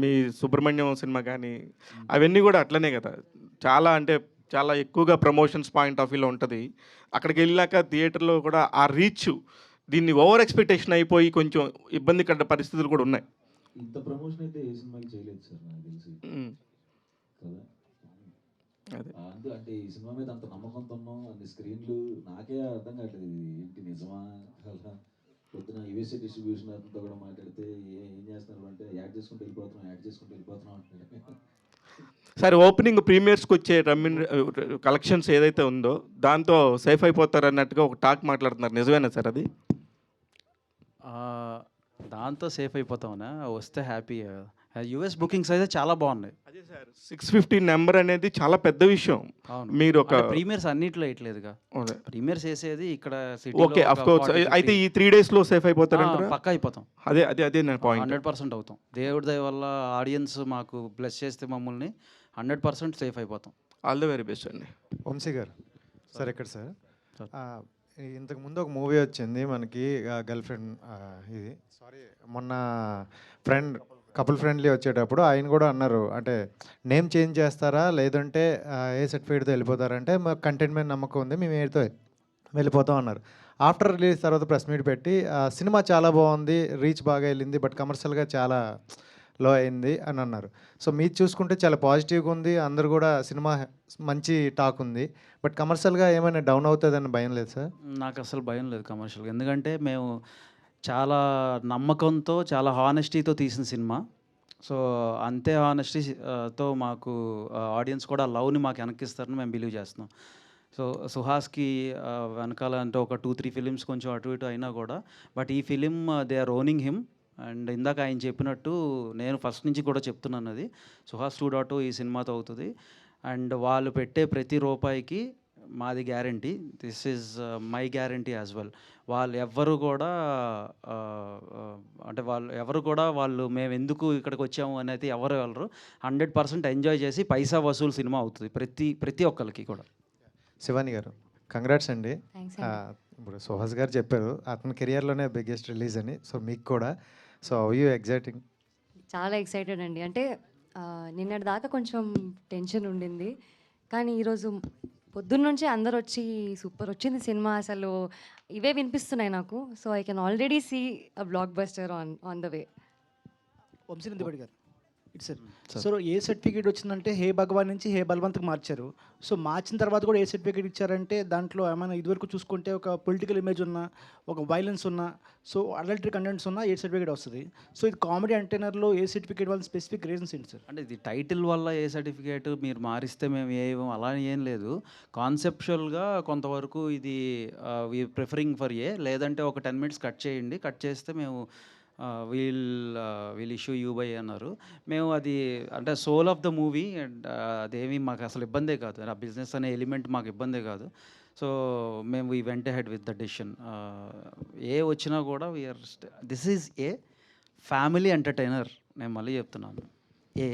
మీ సుబ్రహ్మణ్యం సినిమా కానీ అవన్నీ కూడా అట్లనే కదా, చాలా అంటే చాలా ఎక్కువగా ప్రమోషన్స్ పాయింట్ ఆఫ్ వ్యూలో ఉంటుంది. అక్కడికి వెళ్ళాక థియేటర్లో కూడా ఆ రీచ్ దీన్ని ఓవర్ ఎక్స్పెక్టేషన్ అయిపోయి కొంచెం ఇబ్బందికర పరిస్థితులు కూడా ఉన్నాయి. ఇంత ప్రమోషన్ అయితే ఏ సినిమాకి చేయలేదు సార్ నాకు తెలిసి కదా. అదే అంటే ఈ సినిమా మీద అంత నమ్మకంతో ఉన్నాం, అన్ని స్క్రీన్లు, నాకే అర్థం కావట్లేదు ఇది ఏంటి నిజమా అలా. పొద్దున యూఎస్ఏ డిస్ట్రిబ్యూషన్ అతనితో కూడా మాట్లాడితే ఏం చేస్తున్నారు అంటే యాడ్ చేసుకుంటూ వెళ్ళిపోతున్నాం అంటున్నాడు. సరే, ఓపెనింగ్ ప్రీమియర్స్కి వచ్చే కలెక్షన్స్ ఏదైతే ఉందో దాంతో సేఫ్ అయిపోతారు అన్నట్టుగా ఒక టాక్ మాట్లాడుతున్నారు, నిజమేనా సార్ అది? దాంతో సేఫ్ అయిపోతామన్నా, వస్తే హ్యాపీ. యూఎస్ బుకింగ్స్ అయితే చాలా బాగున్నాయి. అదే సార్, 650 నెంబర్ అనేది చాలా పెద్ద విషయం. అవును, మీరు ఒక ప్రీమియర్స్ అన్నిట్లో వేయట్లేదుగా, ప్రీమియర్స్ వేసేది ఇక్కడ ఓకే, ఆఫ్ కోర్స్. అయితే ఈ 3 డేస్లో సేఫ్ అయిపోతారంటారా? పక్కా అయిపోతాం. అదే నా పాయింట్. 100% అవుతాం. దేవుడి దయ వల్ల ఆడియన్స్ మాకు బ్లెస్ చేస్తే మమ్మల్ని 100% సేఫ్ అయిపోతాం. ఆల్ ద వెరీ బెస్ట్ అండి. వంశీ గారు సార్, ఎక్కడ సార్? ఇంతకు ముందు ఒక మూవీ వచ్చింది మనకి, గర్ల్ ఫ్రెండ్, ఇది సారీ మొన్న కపుల్ ఫ్రెండ్లీ వచ్చేటప్పుడు ఆయన కూడా అన్నారు, అంటే నేమ్ చేంజ్ చేస్తారా లేదంటే ఏ సర్టిఫికేట్తో వెళ్ళిపోతారంటే మాకు కంటెంట్ మీద నమ్మకం ఉంది, మేము ఏతో వెళ్ళిపోతాం అన్నారు. ఆఫ్టర్ రిలీజ్ తర్వాత ప్రెస్ మీట్ పెట్టి సినిమా చాలా బాగుంది, రీచ్ బాగా వెళ్ళింది, బట్ కమర్షియల్గా చాలా లో అయింది అని అన్నారు. సో మీరు చూసుకుంటే చాలా పాజిటివ్గా ఉంది, అందరు కూడా సినిమా మంచి టాక్ ఉంది, బట్ కమర్షియల్గా ఏమైనా డౌన్ అవుతుందని భయం లేదు సార్? నాకు అసలు భయం లేదు కమర్షియల్గా, ఎందుకంటే మేము చాలా నమ్మకంతో చాలా హానెస్టీతో తీసిన సినిమా. సో అంతే హానెస్టీతో మాకు ఆడియన్స్ కూడా లవ్ని మాకు వెనక్కిస్తారని మేము బిలీవ్ చేస్తున్నాం. సో సుహాస్కి వెనకాల అంటే ఒక 2-3 ఫిలిమ్స్ కొంచెం అటు ఇటు అయినా కూడా, బట్ ఈ film they are owning him. And ఇందాక ఆయన చెప్పినట్టు నేను ఫస్ట్ నుంచి కూడా చెప్తున్నాను, అది సుహాస్ 2.0 ఈ సినిమాతో అవుతుంది. అండ్ వాళ్ళు పెట్టే ప్రతి రూపాయికి మాది guarantee, this is my guarantee as well. వాళ్ళు ఎవ్వరు కూడా వాళ్ళు మేము ఎందుకు ఇక్కడికి వచ్చాము అనేది ఎవరు వెళ్ళరు. 100% ఎంజాయ్ చేసి పైసా వసూలు సినిమా అవుతుంది ప్రతి ఒక్కరికి కూడా. శివాని గారు, కంగ్రాట్స్ అండి. ఇప్పుడు సుహాస్ గారు చెప్పారు అతని కెరియర్లోనే బిగ్గెస్ట్ రిలీజ్ అని. సో మీకు కూడా సో యూ ఎగ్జైటింగ్? చాలా ఎక్సైటెడ్ అండి. అంటే నిన్నటి దాకా కొంచెం టెన్షన్ ఉండింది. కానీ ఈరోజు పొద్దున్నుంచే అందరూ వచ్చి సూపర్ వచ్చింది సినిమా అసలు ఇవే వినిపిస్తున్నాయి నాకు. So I can already see a blockbuster on the way. Vamsi Nandipadi గారు ఇట్స్ సో ఏ సర్టిఫికేట్ వచ్చిందంటే హే భగవాన్ నుంచి హే బల్వంత్కి మార్చారు. సో మార్చిన తర్వాత కూడా ఏ సర్టిఫికేట్ ఇచ్చారంటే దాంట్లో ఏమైనా ఇదివరకు చూసుకుంటే ఒక పొలిటికల్ ఇమేజ్ ఉన్న, ఒక వైలెన్స్ ఉన్న, సో అడల్టరీ కంటెంట్స్ ఉన్న ఏ సర్టిఫికేట్ వస్తుంది. సో ఇది కామెడీ అంటైనర్లో ఏ సర్టిఫికేట్ వాళ్ళ స్పెసిఫిక్ రీజన్స్ ఏంటి సార్? అంటే ఇది టైటిల్ వల్ల ఏ సర్టిఫికేట్ మీరు మారిస్తే మేము ఏమో అలా ఏం లేదు. కాన్సెప్చువల్గా కొంతవరకు ఇది వీ ప్రిఫరింగ్ ఫర్ ఏ, లేదంటే ఒక 10 minutes కట్ చేయండి, కట్ చేస్తే మేము వీల్ ఇష్యూ యూ బై అన్నారు. మేము అది అంటే soul of the movie and అదేమి మాకు అసలు ఇబ్బందే కాదు, ఆ బిజినెస్ అనే ఎలిమెంట్ మాకు ఇబ్బందే కాదు. సో మేము we went ahead with the decision. ఏ వచ్చినా కూడా we are this is a family entertainer. నేను మళ్ళీ చెప్తున్నాను, ఏ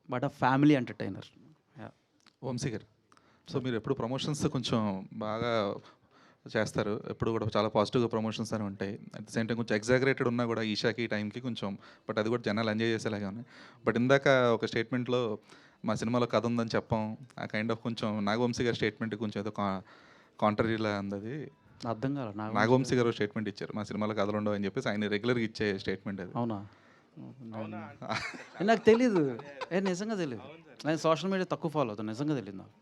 but a family entertainer. Vamsi గారు, సో మీరు ఎప్పుడు ప్రమోషన్స్ కొంచెం బాగా చేస్తారు, ఎప్పుడు కూడా చాలా పాజిటివ్గా ప్రమోషన్స్ అని ఉంటాయి. అట్ ద సేమ్ టైం కొంచెం ఎగ్జాగరేటెడ్ ఉన్నా కూడా ఈషాకి ఈ టైంకి కొంచెం, బట్ అది కూడా జనాలు ఎంజాయ్ చేసేలాగా ఉన్నాయి. బట్ ఇందాక ఒక స్టేట్మెంట్లో మా సినిమాలో కథ ఉందని చెప్పాం, ఆ కైండ్ ఆఫ్ కొంచెం నాగవంశీ గారి స్టేట్మెంట్ కొంచెం ఏదో కాంట్రరీలా ఉంది. అర్థం కాదు. నాగవంశీ గారు స్టేట్మెంట్ ఇచ్చారు మా సినిమాలో కథలు ఉండవు అని చెప్పేసి, ఆయన రెగ్యులర్గా ఇచ్చే స్టేట్మెంట్ అది. అవునా? నాకు తెలీదు, నిజంగా తెలీదు. నేను సోషల్ మీడియా తక్కువ ఫాలో అవుతాను, నిజంగా తెలియదు నాకు.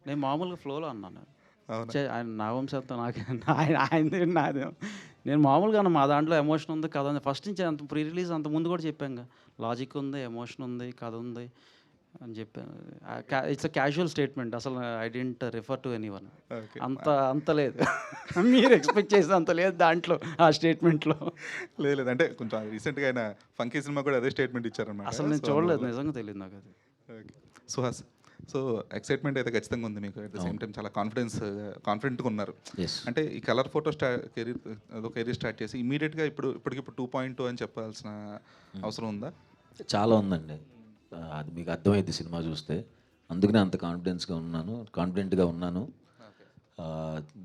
నేను మామూలుగా ఫ్లోలో అన్నాను. ఆయన నాగవంశంతో నాకే ఆయన నాదే. నేను మామూలుగా మా దాంట్లో ఎమోషన్ ఉంది, కథ ఉంది. ఫస్ట్ నుంచి అంత ప్రీ రిలీజ్ అంత ముందు కూడా చెప్పాను, లాజిక్ ఉంది, ఎమోషన్ ఉంది, కథ ఉంది అని చెప్పాను. It's a casual statement. అసలు I didn't refer to anyone. అంత లేదు మీరు ఎక్స్పెక్ట్ చేసే అంత లేదు దాంట్లో, ఆ స్టేట్మెంట్లో. లేదు అంటే కొంచెం రీసెంట్గా ఆయన ఫంకీ సినిమా కూడా అదే స్టేట్మెంట్ ఇచ్చారన్నమాట. అసలు నేను చూడలేదు, నిజంగా తెలియదు నాకు అది. సుహాస్, సో ఎక్సైట్మెంట్ అయితే ఖచ్చితంగా ఉంది మీకు. అట్ ద సేమ్ టైం చాలా కాన్ఫిడెంట్గా ఉన్నారు. అంటే ఈ కలర్ ఫోటో కెరీర్ స్టార్ట్ చేసి ఇమీడియట్గా ఇప్పటికి 2.2 అని చెప్పాల్సిన అవసరం ఉందా? చాలా ఉందండి, అది మీకు అర్థమైంది సినిమా చూస్తే. అందుకనే అంత కాన్ఫిడెంట్గా ఉన్నాను.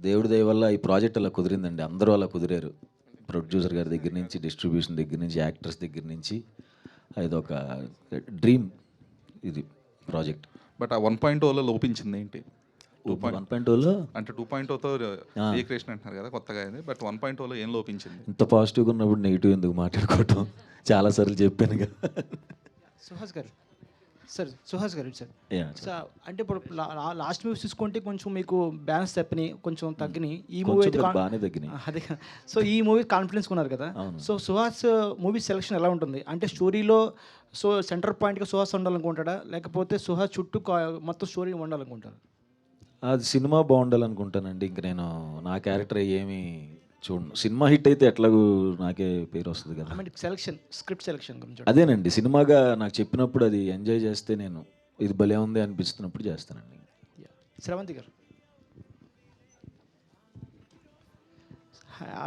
దేవుడి దయ వల్ల ఈ ప్రాజెక్ట్ అలా కుదిరిందండి. అందరూ అలా కుదిరారు, ప్రొడ్యూసర్ గారి దగ్గర నుంచి, డిస్ట్రిబ్యూషన్ దగ్గర నుంచి, యాక్టర్స్ దగ్గర నుంచి. ఇది ఒక డ్రీమ్ ఇది ప్రాజెక్ట్. బట్ ఆ 1.0లో లోపించింది ఏంటి? 1.0లో అంటే 2.0తో రీక్రియేషన్ అంటున్నారు కదా కొత్తగా అయింది, బట్ 1.0లో ఏం లోపించింది? ఇంత పాజిటివ్గా ఉన్నప్పుడు నెగిటివ్ ఎందుకు మాట్లాడుకోవటం? చాలాసార్లు చెప్పాను కదా. సుహాస్ గారు సార్ అంటే ఇప్పుడు లాస్ట్ మూవీస్ చూసుకుంటే కొంచెం మీకు బ్యాలెన్స్ తప్పినాయి, కొంచెం తగ్గినాయి. ఈ మూవీ అయితే బాగానే తగ్గినాయి. అదే, సో ఈ మూవీ కాన్ఫిడెన్స్ ఉన్నారు కదా. సో సుహాస్ మూవీ సెలెక్షన్ ఎలా ఉంటుంది? అంటే స్టోరీలో సో సెంటర్ పాయింట్గా సుహాస్ ఉండాలనుకుంటాడా, లేకపోతే సుహాస్ చుట్టూ మొత్తం స్టోరీ ఉండాలనుకుంటారా? అది సినిమా బాగుండాలనుకుంటానండి. ఇంక నేను నా క్యారెక్టర్ ఏమి చూడను. సినిమా హిట్ అయితే ఎట్లాగూ నాకే పేరు వస్తుంది కదా. స్క్రిప్ట్ సెలెక్షన్ గురించి అదేనండి, సినిమాగా నాకు చెప్పినప్పుడు అది ఎంజాయ్ చేస్తే, నేను ఇది భలే ఉంది అనిపిస్తున్నప్పుడు చేస్తానండి. శ్రవంతి గారు,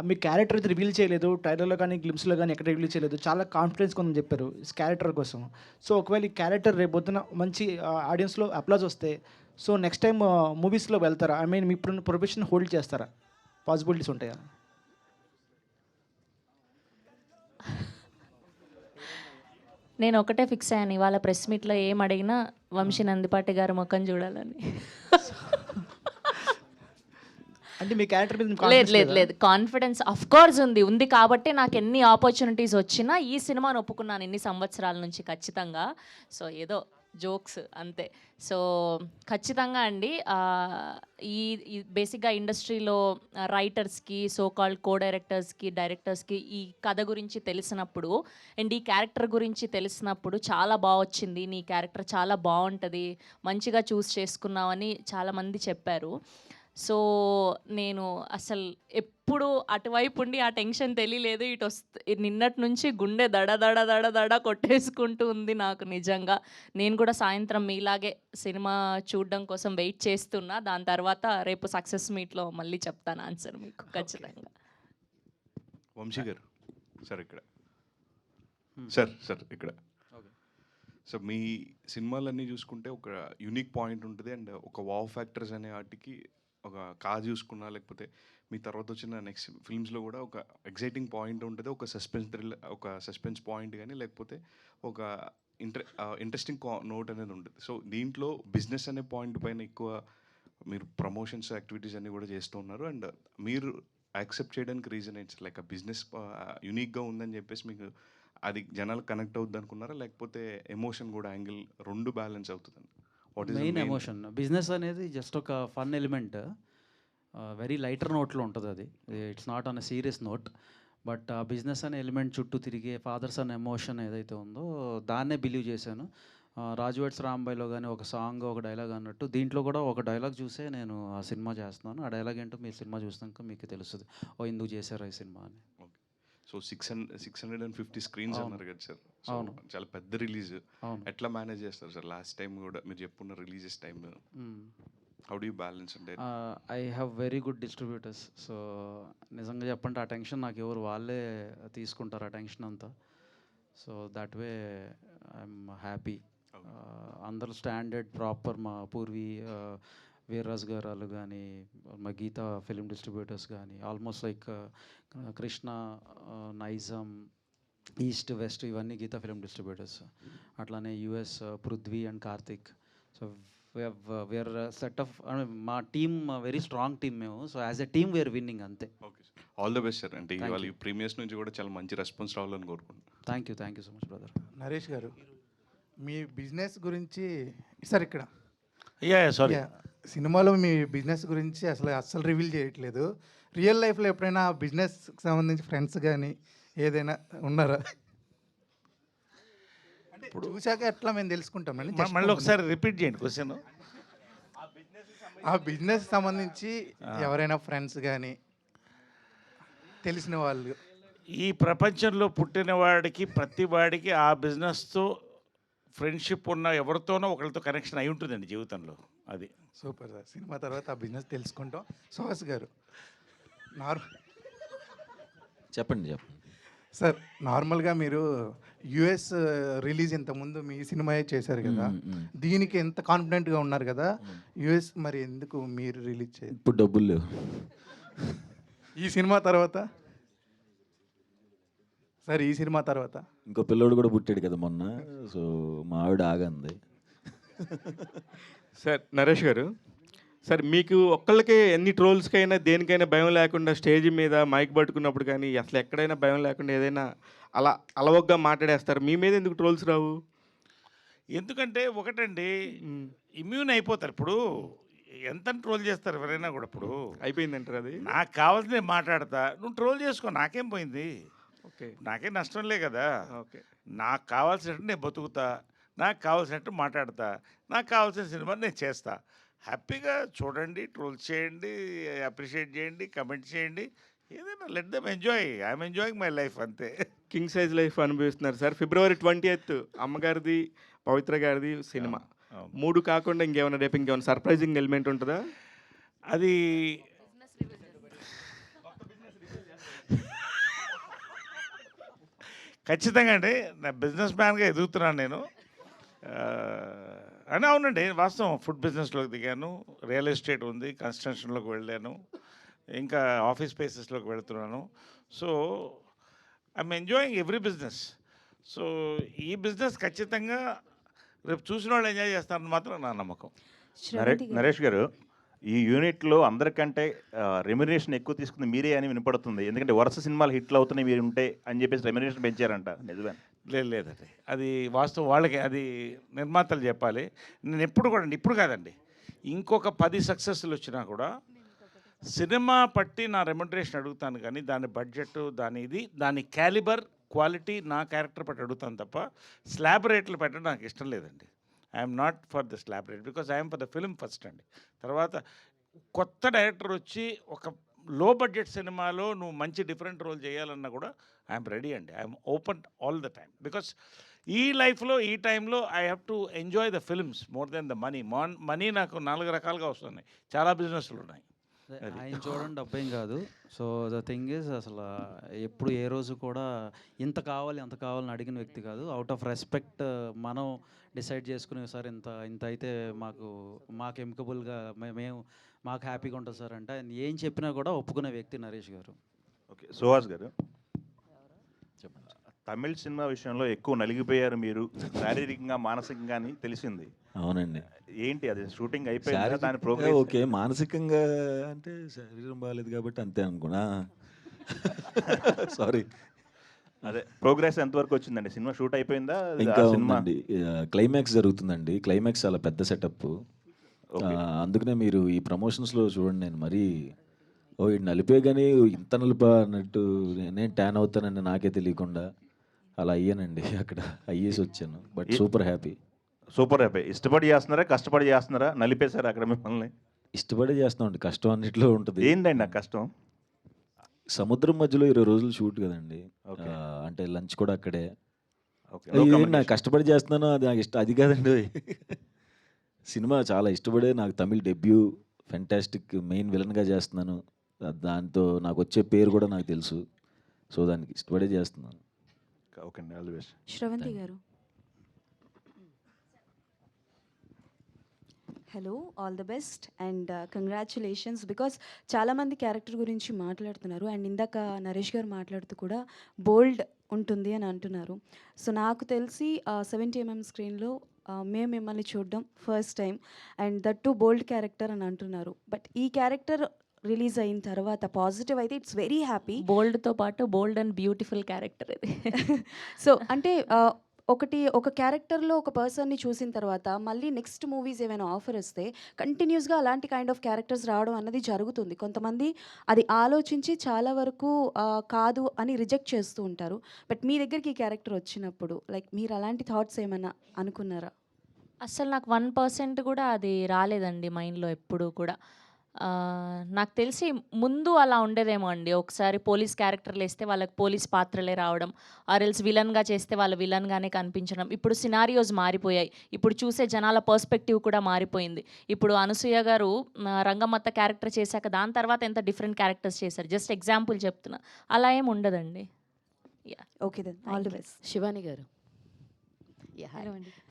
మీ క్యారెక్టర్ అయితే రివీల్ చేయలేదు, ట్రైలర్లో కానీ గ్లిమ్స్లో కానీ ఎక్కడ రివీల్ చేయలేదు, చాలా కాన్ఫిడెన్స్ కొందని చెప్పారు క్యారెక్టర్ కోసం. సో ఒకవేళ ఈ క్యారెక్టర్ రేపు పొద్దున మంచి ఆడియన్స్లో అప్లాజ్ వస్తే, సో నెక్స్ట్ టైం మూవీస్లో వెళ్తారా? I mean me profession hold చేస్తారా? పాసిబిలిటీస్ ఉంటాయా? నేను ఒకటే ఫిక్స్ అయ్యాను, ఇవాళ ప్రెస్ మీట్లో ఏం అడిగినా వంశీ నందిపాటి గారు ముఖం చూడాలని. అంటే మీ క్యారెక్టర్ మీద లేదు కాన్ఫిడెన్స్ అఫ్ కోర్స్ ఉంది కాబట్టి నాకు ఎన్ని ఆపర్చునిటీస్ వచ్చినా ఈ సినిమాను ఒప్పుకున్నాను ఇన్ని సంవత్సరాల నుంచి ఖచ్చితంగా. సో ఏదో జోక్స్ అంతే. సో ఖచ్చితంగా అండి, ఈ బేసిక్గా ఇండస్ట్రీలో రైటర్స్కి, సో కాల్డ్ కో డైరెక్టర్స్కి, డైరెక్టర్స్కి ఈ కథ గురించి తెలిసినప్పుడు అండ్ ఈ క్యారెక్టర్ గురించి తెలిసినప్పుడు చాలా బాగా వచ్చింది, నీ క్యారెక్టర్ చాలా బాగుంటుంది, మంచిగా చూస్ చేసుకున్నావని చాలామంది చెప్పారు. సో నేను అసలు ఎప్పుడు అటువైపు ఉండి ఆ టెన్షన్ తెలియలేదు. నిన్నటి నుంచి గుండె దడ దడ దడ దడ కొట్టేసుకుంటూ ఉంది నాకు నిజంగా. నేను కూడా సాయంత్రం మీలాగే సినిమా చూడడం కోసం వెయిట్ చేస్తున్నా. దాని తర్వాత రేపు సక్సెస్ మీట్లో మళ్ళీ చెప్తాను ఆన్సర్ మీకు ఖచ్చితంగా. వంశీ గారు సార్ ఇక్కడ ఇక్కడ సో మీ సినిమాలన్నీ చూసుకుంటే ఒక యూనిక్ పాయింట్ ఉంటుంది అండ్ ఒక వావ్ ఫ్యాక్టర్స్ అనే వాటికి ఒక చూసుకున్నా లేకపోతే మీ తర్వాత వచ్చిన నెక్స్ట్ ఫిల్మ్స్లో కూడా ఒక ఎగ్జైటింగ్ పాయింట్ ఉంటుంది, ఒక సస్పెన్స్ పాయింట్ కానీ, లేకపోతే ఒక ఇంట్రెస్టింగ్ నోట్ అనేది ఉంటుంది. సో దీంట్లో బిజినెస్ అనే పాయింట్ పైన ఎక్కువ మీరు ప్రమోషన్స్ యాక్టివిటీస్ అన్నీ కూడా చేస్తూ ఉన్నారు. అండ్ మీరు యాక్సెప్ట్ చేయడానికి రీజన్ ఏంటి? లైక్ ఆ బిజినెస్ యూనిక్గా ఉందని చెప్పేసి మీకు అది జనాలు కనెక్ట్ అవుద్ది అనుకున్నారా, లేకపోతే ఎమోషన్ కూడా యాంగిల్ రెండు బ్యాలెన్స్ అవుతుందండి? What is main emotion. Business అనేది జస్ట్ ఒక ఫన్ ఎలిమెంట్, వెరీ లైటర్ నోట్లో ఉంటుంది అది. It's not on a serious note. But ఆ బిజినెస్ అనే ఎలిమెంట్ చుట్టూ తిరిగే ఫాదర్స్ అనే ఎమోషన్ ఏదైతే ఉందో దాన్నే బిలీవ్ చేశాను. రాజు వెడ్స్ రాంబాయ్లో కానీ ఒక సాంగ్ ఒక డైలాగ్ అన్నట్టు దీంట్లో కూడా ఒక డైలాగ్ చూసే నేను ఆ సినిమా చేస్తున్నాను. ఆ డైలాగ్ ఏంటో మీరు సినిమా చూసినాక మీకు తెలుస్తుంది, ఓ ఎందుకు చేశారు ఈ సినిమా అని. సో 650 స్క్రీన్స్ అన్నారు కదా సార్. అవును. చాలా పెద్ద రిలీజ్. అవును. ఎట్లా మేనేజ్ చేస్తారు సార్? లాస్ట్ టైం కూడా మీరు చెప్పుకున్న releases time how do you balance అంటే? I have very good distributors. So నిజంగా చెప్పంటే ఆ టెన్షన్ నాకు ఎవరు వాళ్ళే తీసుకుంటారు ఆ టెన్షన్ అంతా. So that way I'm happy. అందరూ స్టాండర్డ్ ప్రాపర్, మా పూర్వీ వీర్రాజ్ గారు వాళ్ళు కానీ, మా గీతా ఫిలిం డిస్ట్రిబ్యూటర్స్ కానీ, almost like Krishna, Nizam, east west ఇవన్నీ గీతా ఫిలిం డిస్ట్రిబ్యూటర్స్. అట్లానే US Prithvi and Karthik. So we are set off, మా టీమ్ వెరీ స్ట్రాంగ్ టీమ్ మేము. So as a team we are winning అంతే. Okay sir, all the best sir. అంటే ఇవాళ ఈ ప్రీమియర్స్ నుంచి కూడా చాలా మంచి రెస్పాన్స్ రావాలని కోరుకుంటున్నాను. Thank you so much brother. Naresh గారు, మీ బిజినెస్ గురించి సార్ ఇక్కడ సారీ సినిమాలో మీ బిజినెస్ గురించి అస్సలు రివీల్ చేయట్లేదు. రియల్ లైఫ్లో ఎప్పుడైనా బిజినెస్కి సంబంధించి ఫ్రెండ్స్ కానీ ఏదైనా ఉన్నారా? అంటే చూశాక ఎట్లా మేము తెలుసుకుంటామండి. మళ్ళీ ఒకసారి రిపీట్ చేయండి క్వశ్చన్. ఆ బిజినెస్ సంబంధించి ఎవరైనా ఫ్రెండ్స్ కానీ తెలిసిన వాళ్ళు? ఈ ప్రపంచంలో పుట్టిన వాడికి ప్రతి వాడికి ఆ బిజినెస్తో ఫ్రెండ్షిప్ ఉన్న ఎవరితోనో ఒకరితో కనెక్షన్ అయి ఉంటుందండి జీవితంలో. అది సూపర్ సార్. సినిమా తర్వాత ఆ బిజినెస్ తెలుసుకుంటాం. సుహాస్ గారు, చెప్పండి సార్, నార్మల్గా మీరు యుఎస్ రిలీజ్ ఇంతకుముందు మీ సినిమా చేశారు కదా, దీనికి ఎంత కాన్ఫిడెంట్గా ఉన్నారు కదా, యుఎస్ మరి ఎందుకు మీరు రిలీజ్ చేయాలి? ఇప్పుడు డబ్బులు లేవు. ఈ సినిమా తర్వాత సార్, ఈ సినిమా తర్వాత ఇంకో పిల్లోడు కూడా పుట్టాడు కదా మొన్న, సో మా ఆవిడ ఆగంది. సార్ నరేష్ గారు, సార్ మీకు ఒక్కళ్ళకే ఎన్ని ట్రోల్స్కైనా దేనికైనా భయం లేకుండా స్టేజ్ మీద మైక్ పట్టుకున్నప్పుడు కానీ అసలు ఎక్కడైనా భయం లేకుండా ఏదైనా అలా అలవగ్గా మాట్లాడేస్తారు, మీ మీద ఎందుకు ట్రోల్స్ రావు? ఎందుకంటే ఒకటండి, ఇమ్యూన్ అయిపోతారు. ఇప్పుడు ఎంత ట్రోల్ చేస్తారు ఎవరైనా కూడా. ఇప్పుడు అయిపోయిందంటారు అది. నాకు కావాల్సింది మాట్లాడతా, నువ్వు ట్రోల్ చేసుకో, నాకేం పోయింది, ఓకే, నాకేం నష్టంలే కదా. ఓకే, నాకు కావాల్సినట్టు నేను బతుకుతా, నాకు కావాల్సినట్టు మాట్లాడతా, నాకు కావాల్సిన సినిమా నేను చేస్తా. హ్యాపీగా చూడండి, ట్రోల్ చేయండి, అప్రిషియేట్ చేయండి, కమెంట్ చేయండి, ఏదైనా let them enjoy. I'm enjoying my life అంతే. కింగ్ సైజ్ లైఫ్ అనుభవిస్తున్నారు సార్. February 20th అమ్మగారిది, పవిత్ర గారిది సినిమా. 3 కాకుండా ఇంకేమైనా రేపు ఇంకేమైనా సర్ప్రైజింగ్ ఎలిమెంట్ ఉంటుందా? అది ఖచ్చితంగా అండి. నా బిజినెస్ మ్యాన్గా ఎదుగుతున్నాను నేను. అని అవునండి, వాస్తవం. ఫుడ్ బిజినెస్లోకి దిగాను, రియల్ ఎస్టేట్ ఉంది, కన్స్ట్రక్షన్లోకి వెళ్ళాను, ఇంకా ఆఫీస్ స్పేసెస్లోకి వెళ్తున్నాను. So I'm enjoying every business. So ఈ బిజినెస్ ఖచ్చితంగా రేపు చూసిన వాళ్ళు ఎంజాయ్ చేస్తారని మాత్రం నా నమ్మకం. నరేష్ గారు, ఈ యూనిట్లో అందరికంటే రెమ్యునరేషన్ ఎక్కువ తీసుకుంది మీరే అని వినపడుతుంది. ఎందుకంటే వరుస సినిమాలు హిట్లు అవుతున్నాయి మీరు ఉంటే అని చెప్పేసి రెమ్యునరేషన్ పెంచారంట, నిజమే? లేదండి, అది వాస్తవం. వాళ్ళకి అది నిర్మాతలు చెప్పాలి. నేను ఎప్పుడు కూడా, ఇప్పుడు కాదండి, ఇంకొక 10 సక్సెస్లు వచ్చినా కూడా సినిమా పట్టి నా రెమ్యునరేషన్ అడుగుతాను, కానీ దాని బడ్జెట్, దాని క్యాలిబర్, క్వాలిటీ నా క్యారెక్టర్ పట్టి అడుగుతాను తప్ప స్లాబ్ రేట్లు పెట్టడం నాకు ఇష్టం లేదండి. I'm not for the slab rate, because I'm for the film first అండి. తర్వాత కొత్త డైరెక్టర్ వచ్చి ఒక లో బడ్జెట్ సినిమాలో నువ్వు మంచి డిఫరెంట్ రోల్ చేయాలన్నా కూడా ఐఎమ్ రెడీ అండి. I'm open all the time, because ఈ లైఫ్లో, ఈ టైంలో I have to enjoy the films more than the money. Money నాకు 4 రకాలుగా వస్తున్నాయి, చాలా బిజినెస్లు ఉన్నాయి. ఆయన చూడండి అబ్బాయి కాదు. సో ద థింగ్ ఈజ్ అసలు ఎప్పుడు ఏ రోజు కూడా ఇంత కావాలి అంత కావాలని అడిగిన వ్యక్తి కాదు. అవుట్ ఆఫ్ రెస్పెక్ట్ మనం డిసైడ్ చేసుకునే సార్ ఇంత ఇంత అయితే మాకు ఎమికబుల్గా మేము మాకు హ్యాపీగా ఉంటుంది సార్ అంటే ఆయన ఏం చెప్పినా కూడా ఒప్పుకునే వ్యక్తి నరేష్ గారు. ఓకే, సుహాస్ గారు చెప్పండి. తమిళ సినిమా విషయంలో ఎక్కువ నలిగిపోయారు మీరు, శారీరకంగా మానసికంగా అని తెలిసింది. అవునండి. ఏంటి అది షూటింగ్ అయిపోయింది, దాని ప్రోగ్రెస్? ఓకే, మానసికంగా అంటే శరీరం బాగాలేదు కాబట్టి అంతే అనుకున్నా. సారీ. అదే ప్రోగ్రెస్ ఎంతవరకు వచ్చిందండి? సినిమా షూట్ అయిపోయిందా? ఇంకా సినిమా ఉందండి, క్లైమాక్స్ జరుగుతుందండి. క్లైమాక్స్ చాలా పెద్ద సెటప్. అందుకనే మీరు ఈ ప్రమోషన్స్లో చూడండి, నేను మరీ ఇది నలిపే కానీ ఇంత నలిపా అన్నట్టు నేను ట్యాన్ అవుతానని నాకే తెలియకుండా అలా అయ్యానండి. అక్కడ అయ్యేసి వచ్చాను. But super happy. Super happy. ఇష్టపడి చేస్తున్నారా, కష్టపడి చేస్తున్నారా? నలిపేశారా అక్కడ మిమ్మల్ని? ఇష్టపడే చేస్తామండి, కష్టం అన్నిట్లో ఉంటుంది. ఏంటండి ఆ కష్టం? సముద్రం మధ్యలో 20 రోజులు షూట్ కదండి. అంటే లంచ్ కూడా అక్కడే. నాకు కష్టపడి చేస్తున్నాను, అది నాకు ఇష్టం అది కాదండి. సినిమా చాలా ఇష్టపడే, నాకు తమిళ్ డెబ్యూ, ఫెంటాస్టిక్ మెయిన్ విలన్గా చేస్తున్నాను. దాంతో నాకు వచ్చే పేరు కూడా నాకు తెలుసు. సో దానికి ఇష్టపడే చేస్తున్నాను. ఓకే అండి, ఆల్ ది బెస్ట్. శ్రవంతి గారు. Hello, all the best and congratulations. Because చాలామంది క్యారెక్టర్ గురించి మాట్లాడుతున్నారు అండ్ ఇందాక నరేష్ గారు మాట్లాడుతూ కూడా బోల్డ్ ఉంటుంది అని అంటున్నారు. సో నాకు తెలిసి 70mm స్క్రీన్లో మేము మిమ్మల్ని చూడడం first time and that to bold character అని అంటున్నారు. బట్ ఈ క్యారెక్టర్ రిలీజ్ అయిన తర్వాత పాజిటివ్ అయితే ఇట్స్ వెరీ హ్యాపీ. బోల్డ్తో పాటు బోల్డ్ అండ్ బ్యూటిఫుల్ క్యారెక్టర్ ఇది. సో అంటే ఒక క్యారెక్టర్లో ఒక పర్సన్ని చూసిన తర్వాత మళ్ళీ నెక్స్ట్ మూవీస్ ఏమైనా ఆఫర్ వస్తే కంటిన్యూస్గా అలాంటి కైండ్ ఆఫ్ క్యారెక్టర్స్ రావడం అన్నది జరుగుతుంది. కొంతమంది అది ఆలోచించి చాలా వరకు కాదు అని రిజెక్ట్ చేస్తూ ఉంటారు. బట్ మీ దగ్గరికి ఈ క్యారెక్టర్ వచ్చినప్పుడు లైక్ మీరు అలాంటి థాట్స్ ఏమైనా అనుకున్నారా? అస్సలు నాకు 1% కూడా అది రాలేదండి మైండ్లో ఎప్పుడు కూడా. నాకు తెలిసి ముందు అలా ఉండేదేమో అండి. ఒకసారి పోలీస్ క్యారెక్టర్లు వేస్తే వాళ్ళకి పోలీస్ పాత్రలే రావడం, ఆర్ఎల్స్ విలన్గా చేస్తే వాళ్ళ విలన్గానే కనిపించడం. ఇప్పుడు సినారియోస్ మారిపోయాయి. ఇప్పుడు చూసే జనాల పర్స్పెక్టివ్ కూడా మారిపోయింది. ఇప్పుడు అనసూయ గారు రంగమ్మత్త క్యారెక్టర్ చేశాక దాని తర్వాత ఎంత డిఫరెంట్ క్యారెక్టర్స్ చేశారు. జస్ట్ ఎగ్జాంపుల్ చెప్తున్నా, అలా ఏమి ఉండదండి. Okay then, all the best. Shivani గారు.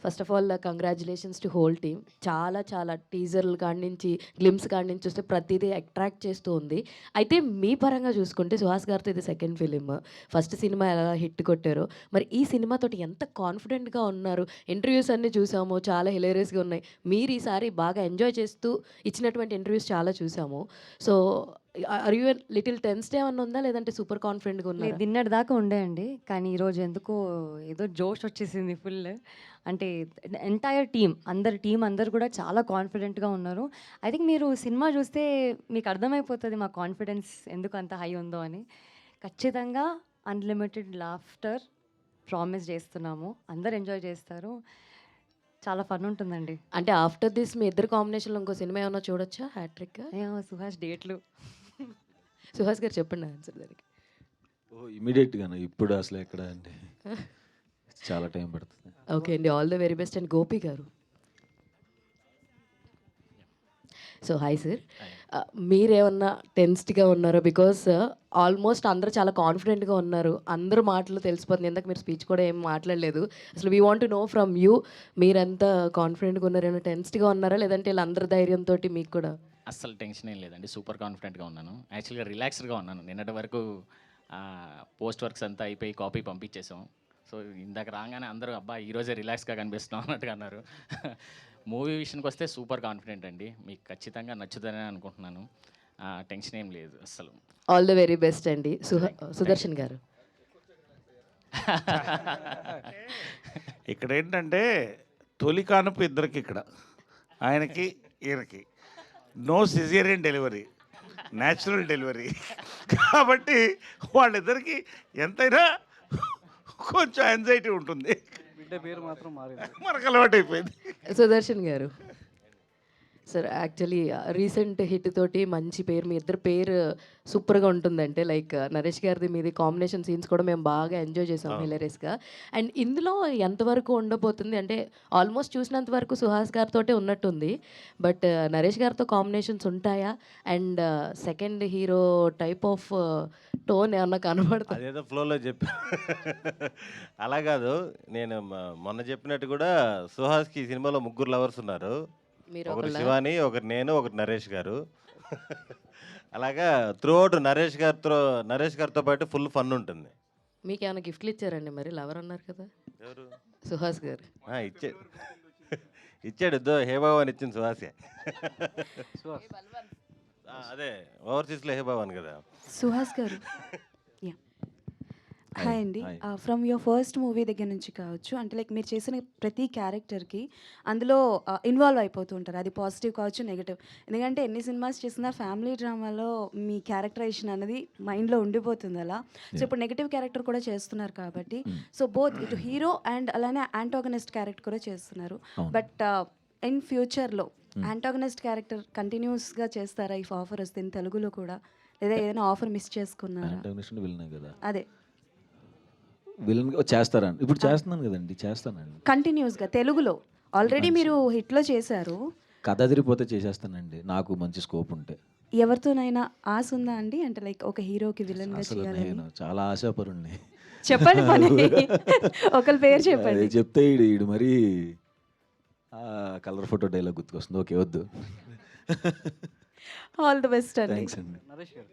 First of all congratulations to whole team. చాలా చాలా టీజర్లు కాడి నుంచి గ్లిమ్స్ కాడి నుంచి చూస్తే ప్రతిదీ అట్రాక్ట్ చేస్తూ ఉంది. అయితే మీ పరంగా చూసుకుంటే సుహాస్ గారితో ఇది సెకండ్ ఫిలిం. ఫస్ట్ సినిమా ఎలా హిట్ కొట్టారో, మరి ఈ సినిమాతోటి ఎంత కాన్ఫిడెంట్గా ఉన్నారు? ఇంటర్వ్యూస్ అన్నీ చూసాము, చాలా హిలేరియస్గా ఉన్నాయి. మీరు ఈసారి బాగా ఎంజాయ్ చేస్తూ ఇచ్చినటువంటి ఇంటర్వ్యూస్ చాలా చూసాము. So are you little tensed ఏమన్నా ఉందా, లేదంటే సూపర్ కాన్ఫిడెంట్గా ఉన్నా? నిన్నటి దాకా ఉండే అండి, కానీ ఈరోజు ఎందుకో ఏదో జోష్ వచ్చేసింది ఫుల్. అంటే ఎంటైర్ టీమ్ అందరు కూడా చాలా కాన్ఫిడెంట్గా ఉన్నారు. ఐ థింక్ మీరు సినిమా చూస్తే మీకు అర్థమైపోతుంది మా కాన్ఫిడెన్స్ ఎందుకు అంత హై ఉందో అని. ఖచ్చితంగా అన్లిమిటెడ్ లాఫ్టర్ ప్రామిస్ చేస్తున్నాము. అందరు ఎంజాయ్ చేస్తారు, చాలా ఫన్ ఉంటుందండి. అంటే ఆఫ్టర్ దిస్ మీ ఇద్దరు కాంబినేషన్లో ఇంకో సినిమా ఏమన్నా చూడొచ్చా? హ్యాట్రిక్? సుహాస్ డేట్లు. సుహాస్ గారు చెప్పండి ఆన్సర్ దానికి. ఇమీడియట్గానే ఇప్పుడు అసలు ఎక్కడ అండి, చాలా టైం పడుతుంది. ఓకే అండి, all the very best. And Gopi గారు. సో హాయ్ సార్, మీరేమన్నా టెన్స్డ్గా ఉన్నారో? బికాస్ ఆల్మోస్ట్ అందరూ చాలా కాన్ఫిడెంట్గా ఉన్నారు, అందరూ మాటలు తెలిసిపోతుంది. ఇందాక మీరు స్పీచ్ కూడా ఏం మాట్లాడలేదు. అసలు we want to know from you, మీరెంత కాన్ఫిడెంట్గా ఉన్నారు? ఏమైనా టెన్స్డ్గా ఉన్నారా, లేదంటే వీళ్ళందరి ధైర్యంతో మీకు కూడా? అస్సలు టెన్షన్ ఏం లేదండి, సూపర్ కాన్ఫిడెంట్గా ఉన్నాను. యాక్చువల్గా రిలాక్స్డ్గా ఉన్నాను. నిన్నటి వరకు పోస్ట్ వర్క్స్ అంతా అయిపోయి కాపీ పంపించేసాం. సో ఇందాక రాగానే అందరూ అబ్బా ఈరోజే రిలాక్స్గా కనిపిస్తున్నాం అన్నట్టుగా అన్నారు. మూవీ విషయానికి వస్తే సూపర్ కాన్ఫిడెంట్ అండి, మీకు ఖచ్చితంగా నచ్చుతుందని అనుకుంటున్నాను. టెన్షన్ ఏం లేదు అస్సలు. ఆల్ ద వెరీ బెస్ట్ అండి. సుదర్శన్ గారు. ఇక్కడ ఏంటంటే తొలి కానుపు ఇద్దరికి, ఇక్కడ ఆయనకి ఈయనకి no caesarean delivery, natural delivery. కాబట్టి వాళ్ళిద్దరికి ఎంతైనా కొంచెం యాంగ్జైటీ ఉంటుంది. బిడ్డ పేరు మాత్రం మారింది, మనకు అలవాటు అయిపోయింది. సుదర్శన్ గారు. సార్ యాక్చువల్లీ రీసెంట్ హిట్ తోటి మంచి పేరు, మీ ఇద్దరు పేరు సూపర్గా ఉంటుందంటే లైక్ నరేష్ గారిది మీది కాంబినేషన్ సీన్స్ కూడా మేము బాగా ఎంజాయ్ చేసాం హిలరీస్గా. అండ్ ఇందులో ఎంతవరకు ఉండబోతుంది అంటే ఆల్మోస్ట్ చూసినంత వరకు సుహాస్ గారితో ఉన్నట్టుంది, బట్ నరేష్ గారితో కాంబినేషన్స్ ఉంటాయా? And second hero type of tone ఏమన్నా కనబడుతుంది? అదేదో ఫ్లోలో చెప్పా. అలా కాదు, నేను మొన్న చెప్పినట్టు కూడా సుహాస్కి ఈ సినిమాలో 3 లవర్స్ ఉన్నారు. మీరు ఒకరు ఒకళ్ళా? శివాని, ఒకరు నేను, ఒకరు నరేష్ గారు. అలాగా త్రూఅవుట్ నరేష్ గారితో పాటు ఫుల్ ఫన్ ఉంటుంది. మీకు ఏమైనా గిఫ్ట్లు ఇచ్చారండి మరి? లవర్ అన్నారు కదా ఎవరు? సుహాస్ గారు. ఇచ్చాడు హేబావన్ ఇచ్చింది సుహాసే. అదే ఓవర్సీస్లో హేబావన్ కదా. సుహాస్ గారు, హాయ్ అండి. ఫ్రమ్ యువర్ ఫస్ట్ మూవీ దగ్గర నుంచి కావచ్చు, అంటే లైక్ మీరు చేసిన ప్రతి క్యారెక్టర్కి అందులో ఇన్వాల్వ్ అయిపోతూ ఉంటారు. అది పాజిటివ్ కావచ్చు, నెగిటివ్. ఎందుకంటే ఎన్ని సినిమాస్ చేసినా ఫ్యామిలీ డ్రామాలో మీ క్యారెక్టరైజేషన్ అనేది మైండ్లో ఉండిపోతుంది అలా. సో ఇప్పుడు నెగిటివ్ క్యారెక్టర్ కూడా చేస్తున్నారు కాబట్టి, సో బోత్ ఇటు హీరో అండ్ అలానే యాంటాగనిస్ట్ క్యారెక్టర్ కూడా చేస్తున్నారు. బట్ ఇన్ ఫ్యూచర్లో యాంటాగనిస్ట్ క్యారెక్టర్ కంటిన్యూస్గా చేస్తారా ఇఫ్ ఆఫర్ వస్తే ఇన్ తెలుగులో కూడా, లేదా ఏదైనా ఆఫర్ మిస్ చేసుకున్నారా? కదా అదే విలన్ చేస్తారండి. ఇప్పుడు చేస్తున్నాను కదండి, చేస్తానండి కంటిన్యూస్గా తెలుగులో. ఆల్రెడీ మీరు హిట్లో చేశారు. కథ అదిరిపోతే చేసేస్తానండి, నాకు మంచి స్కోప్ ఉంటే. ఎవరితోనైనా ఆశ ఉందా అండి? అంటే లైక్ ఒక హీరోకి విలన్గా అసలు చేయాలని. నేను చాలా ఆశాపరుణ్ణి. చెప్పండి పని ఒకరి పేరు చెప్పండి. అది చెప్తే ఈడు మరి కలర్ ఫోటో డైలాగ్ గుర్తుకొస్తుంది. ఓకే వద్దు. ఆల్ ది బెస్ట్ అండి. థ్యాంక్స్ అండి. నరేష్ గారు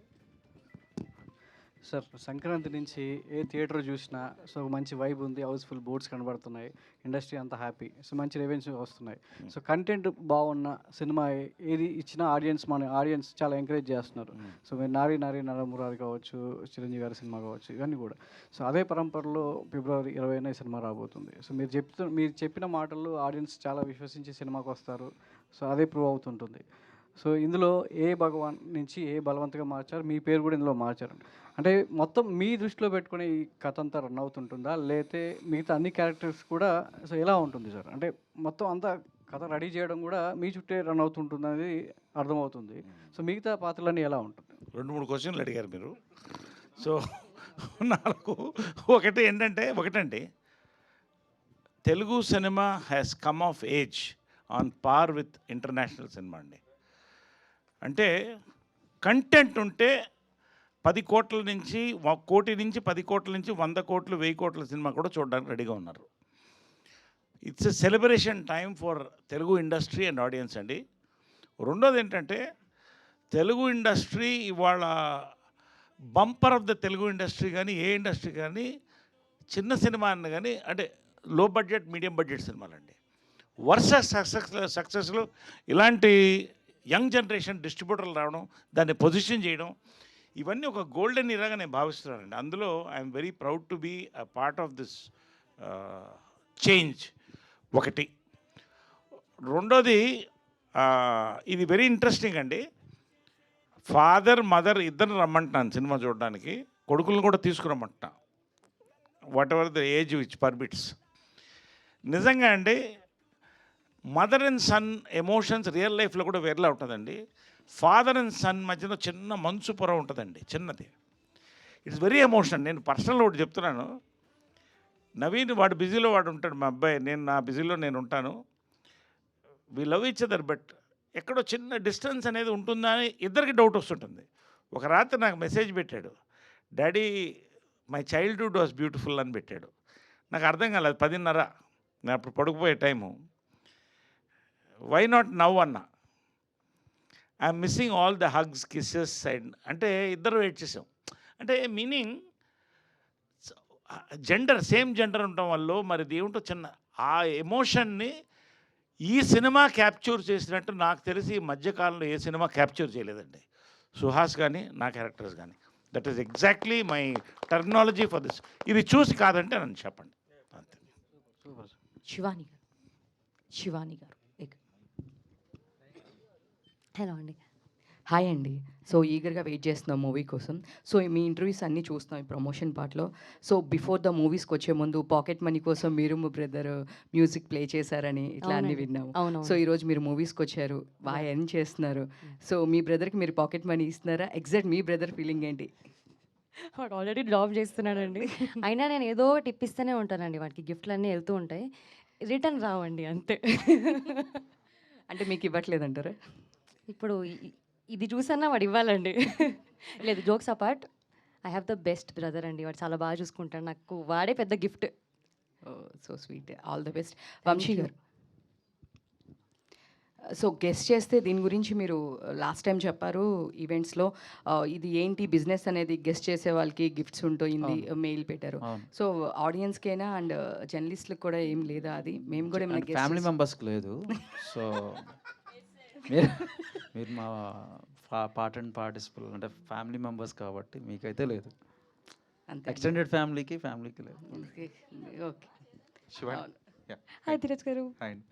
సార్, సంక్రాంతి నుంచి ఏ థియేటర్ చూసినా సో మంచి వైబ్ ఉంది, హౌస్ఫుల్ బోర్డ్స్ కనబడుతున్నాయి, ఇండస్ట్రీ అంతా హ్యాపీ, సో మంచి రెవెన్యూ వస్తున్నాయి. సో కంటెంట్ బాగున్న సినిమా ఏది ఇచ్చినా ఆడియన్స్ చాలా ఎంకరేజ్ చేస్తున్నారు. సో మీరు నారీ నరమురారి కావచ్చు, చిరంజీవి గారి సినిమా కావచ్చు, ఇవన్నీ కూడా. సో అదే పరంపరలో ఫిబ్రవరి 20న ఈ సినిమా రాబోతుంది. సో మీరు చెప్పిన మాటల్లో ఆడియన్స్ చాలా విశ్వసించి సినిమాకి వస్తారు. సో అదే ప్రూవ్ అవుతుంటుంది. సో ఇందులో ఏ భగవాన్ నుంచి ఏ బలవంతంగా మార్చారు, మీ పేరు కూడా ఇందులో మార్చారు. అంటే మొత్తం మీ దృష్టిలో పెట్టుకుని ఈ కథ అంతా రన్ అవుతుంటుందా, లేకపోతే మిగతా అన్ని క్యారెక్టర్స్ కూడా సో ఎలా ఉంటుంది సార్? అంటే మొత్తం అంతా కథ రెడీ చేయడం కూడా మీ చుట్టే రన్ అవుతుంటుంది అనేది అర్థమవుతుంది. సో మిగతా పాత్రలన్నీ ఎలా ఉంటుంది? 2-3 క్వశ్చన్లు అడిగారు మీరు. సో నాకు ఒకటండి, Telugu cinema has come of age on par with international cinema అండి. అంటే కంటెంట్ ఉంటే 10 కోట్ల నుంచి 1 కోటి నుంచి 10 కోట్ల నుంచి 100 కోట్లు 1000 కోట్ల సినిమా కూడా చూడడానికి రెడీగా ఉన్నారు. It's a celebration time for Telugu industry and audience అండి. రెండోది ఏంటంటే, తెలుగు ఇండస్ట్రీ ఇవాళ bumper of the Telugu industry కానీ ఏ ఇండస్ట్రీ కానీ చిన్న సినిమా అన్న కానీ అంటే లో బడ్జెట్ మీడియం బడ్జెట్ సినిమాలండి. వరుస సక్సెస్లు ఇలాంటి యంగ్ జనరేషన్ డిస్ట్రిబ్యూటర్లు రావడం, దాన్ని పొజిషన్ చేయడం, ఇవన్నీ ఒక గోల్డెన్ ఇరాగా నేను భావిస్తున్నానండి. అందులో I'm very proud to be a part of this change. ఒకటి. రెండోది, ఇది వెరీ ఇంట్రెస్టింగ్ అండి. ఫాదర్ మదర్ ఇద్దరు రమ్మంటున్నాను సినిమా చూడడానికి, కొడుకులను కూడా తీసుకురమ్మంటున్నా, whatever the age which permits. నిజంగా అండి, mother and son emotions real లైఫ్లో కూడా వేరేలా ఉంటుందండి. ఫాదర్ అండ్ సన్ మధ్యలో చిన్న మంచు పొర ఉంటుందండి, చిన్నది. It's very emotional. నేను పర్సనల్ ఒకటి చెప్తున్నాను. నవీన్ వాడు బిజీలో వాడు ఉంటాడు, మా అబ్బాయి, నేను నా బిజీలో నేను ఉంటాను. We love each other, but ఎక్కడో చిన్న డిస్టెన్స్ అనేది ఉంటుందా అని ఇద్దరికి డౌట్ వస్తుంటుంది. ఒక రాత్రి నాకు మెసేజ్ పెట్టాడు, daddy my childhood was beautiful అని పెట్టాడు. నాకు అర్థం కాలేదు. 10:30 నేను అప్పుడు పడుకుపోయే టైము. వై నాట్ నవ్ అన్నా. I'm missing all the hugs, kisses and అంటే ఇద్దరు వెయిట్ చేసాం. అంటే మీనింగ్ జెండర్, సేమ్ జెండర్ ఉండటం వల్ల మరి దేవుంటో చిన్న ఆ ఎమోషన్ని ఈ సినిమా క్యాప్చర్ చేసినట్టు నాకు తెలిసి ఈ మధ్యకాలంలో ఏ సినిమా క్యాప్చర్ చేయలేదండి. సుహాస్ కానీ నా క్యారెక్టర్స్ కానీ. That is exactly my terminology for this. ఇది చూసి కాదంటే నన్ను చెప్పండి అంతే. శివాని గారు హలో అండి. హాయ్ అండి. సో ఈగర్‌గా వెయిట్ చేస్తున్నాం మూవీ కోసం. సో మీ ఇంటర్వ్యూస్ అన్నీ చూస్తున్నాం ఈ ప్రమోషన్ పార్ట్‌లో. సో బిఫోర్ ద మూవీస్‌కొచ్చే ముందు పాకెట్ మనీ కోసం మీరు మీ బ్రదర్ మ్యూజిక్ ప్లే చేశారని ఇట్లా అన్నీ అవునండి. విన్నాము. అవునవును. సో ఈరోజు మీరు మూవీస్‌కొచ్చారు. బాగా ఎర్న్ చేస్తున్నారు. సో మీ బ్రదర్‌కి మీరు పాకెట్ మనీ ఇస్తున్నారా? ఎగ్జాక్ట్ మీ బ్రదర్ ఫీలింగ్ ఏంటి? వాడు ఆల్రెడీ జాబ్ చేస్తున్నాడండి. అయినా నేను ఏదో ఒకటి ఇప్పిస్తూనే ఉంటానండి వాడికి. గిఫ్ట్‌లన్నీ వెళ్తూ ఉంటాయి. రిటర్న్ రావండి అంతే. అంటే మీకు ఇవ్వట్లేదంటారా? ఇప్పుడు ఇది చూసన్నా వాడు ఇవ్వాలండి. లేదు, jokes apart, I have the best brother అండి. వాడు చాలా బాగా చూసుకుంటాడు. నాకు వాడే పెద్ద gift. Oh! So sweet. All the best. Vamsi గారు. సో గెస్ చేస్తే దీని గురించి మీరు లాస్ట్ టైం చెప్పారు ఈవెంట్స్‌లో ఇది ఏంటి బిజినెస్ అనేది గెస్ చేసే వాళ్ళకి గిఫ్ట్స్ ఉంటుంది మెయిల్ పెట్టారు. అవును. సో ఆడియన్స్‌కైనా అండ్ జర్నలిస్ట్‌లకి కూడా ఏం లేదా అది? మేము కూడా ఏమైనా గెస్ ఫ్యామిలీ మెంబర్స్కి లేదు. సో మీరు మీరు మా పార్ట్ అండ్ పార్టిసిపల్ అంటే ఫ్యామిలీ మెంబర్స్ కాబట్టి మీకైతే లేదు. అంతే. ఎక్స్టెండెడ్ ఫ్యామిలీకి లేదు. Okay. Okay. Shivani. Yeah. Hi Dheeraj గారు. హాయ్ అండి.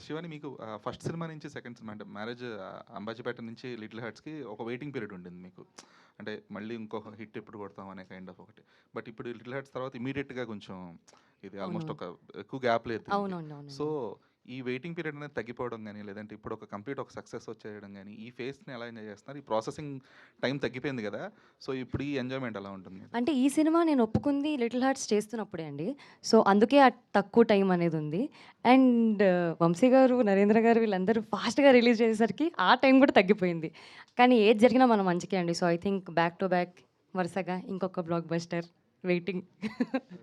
శివాని, మీకు ఫస్ట్ సినిమా నుంచి సెకండ్ సినిమా అంటే మ్యారేజ్ అంబాజీపేట నుంచి లిటిల్ హార్ట్స్‌కి ఒక వెయిటింగ్ పీరియడ్ ఉండింది మీకు. అంటే మళ్ళీ ఇంకొక హిట్ ఎప్పుడు కొడతాం అనే కైండ్ ఆఫ్ ఒకటి. బట్ ఇప్పుడు లిటిల్ హార్ట్స్ తర్వాత ఇమీడియట్‌గా కొంచెం ఇది ఆల్మోస్ట్ ఒక ఎక్కువ గ్యాప్ లేదు దీనికి. అవునవును. సో ఈ వెయిటింగ్ పీరియడ్ అనేది తగ్గిపోవడం కానీ లేదంటే ఇప్పుడు ఒక కంప్లీట్ ఒక సక్సెస్ వచ్చేయడం కానీ ఈ ఫేస్‌ని ఎలా ఎంజాయ్ చేస్తున్నారు? ఈ ప్రాసెసింగ్ టైం తగ్గిపోయింది కదా! సో ఇప్పుడు ఈ ఎంజాయ్‌మెంట్ ఎలా ఉంటుంది? అంటే ఈ సినిమా నేను ఒప్పుకుంది లిటిల్ హార్ట్స్ చేస్తున్నప్పుడే అండి. సో అందుకే ఆ తక్కువ టైం అనేది ఉంది. అండ్ వంశీ గారు, నరేంద్ర గారు వీళ్ళందరూ ఫాస్ట్‌గా రిలీజ్ చేసేసరికి ఆ టైం కూడా తగ్గిపోయింది. కానీ ఏది జరిగినా మన మంచికే అండి. So I think back to back వరుసగా ఇంకొక బ్లాక్ బస్టర్ వెయిటింగ్.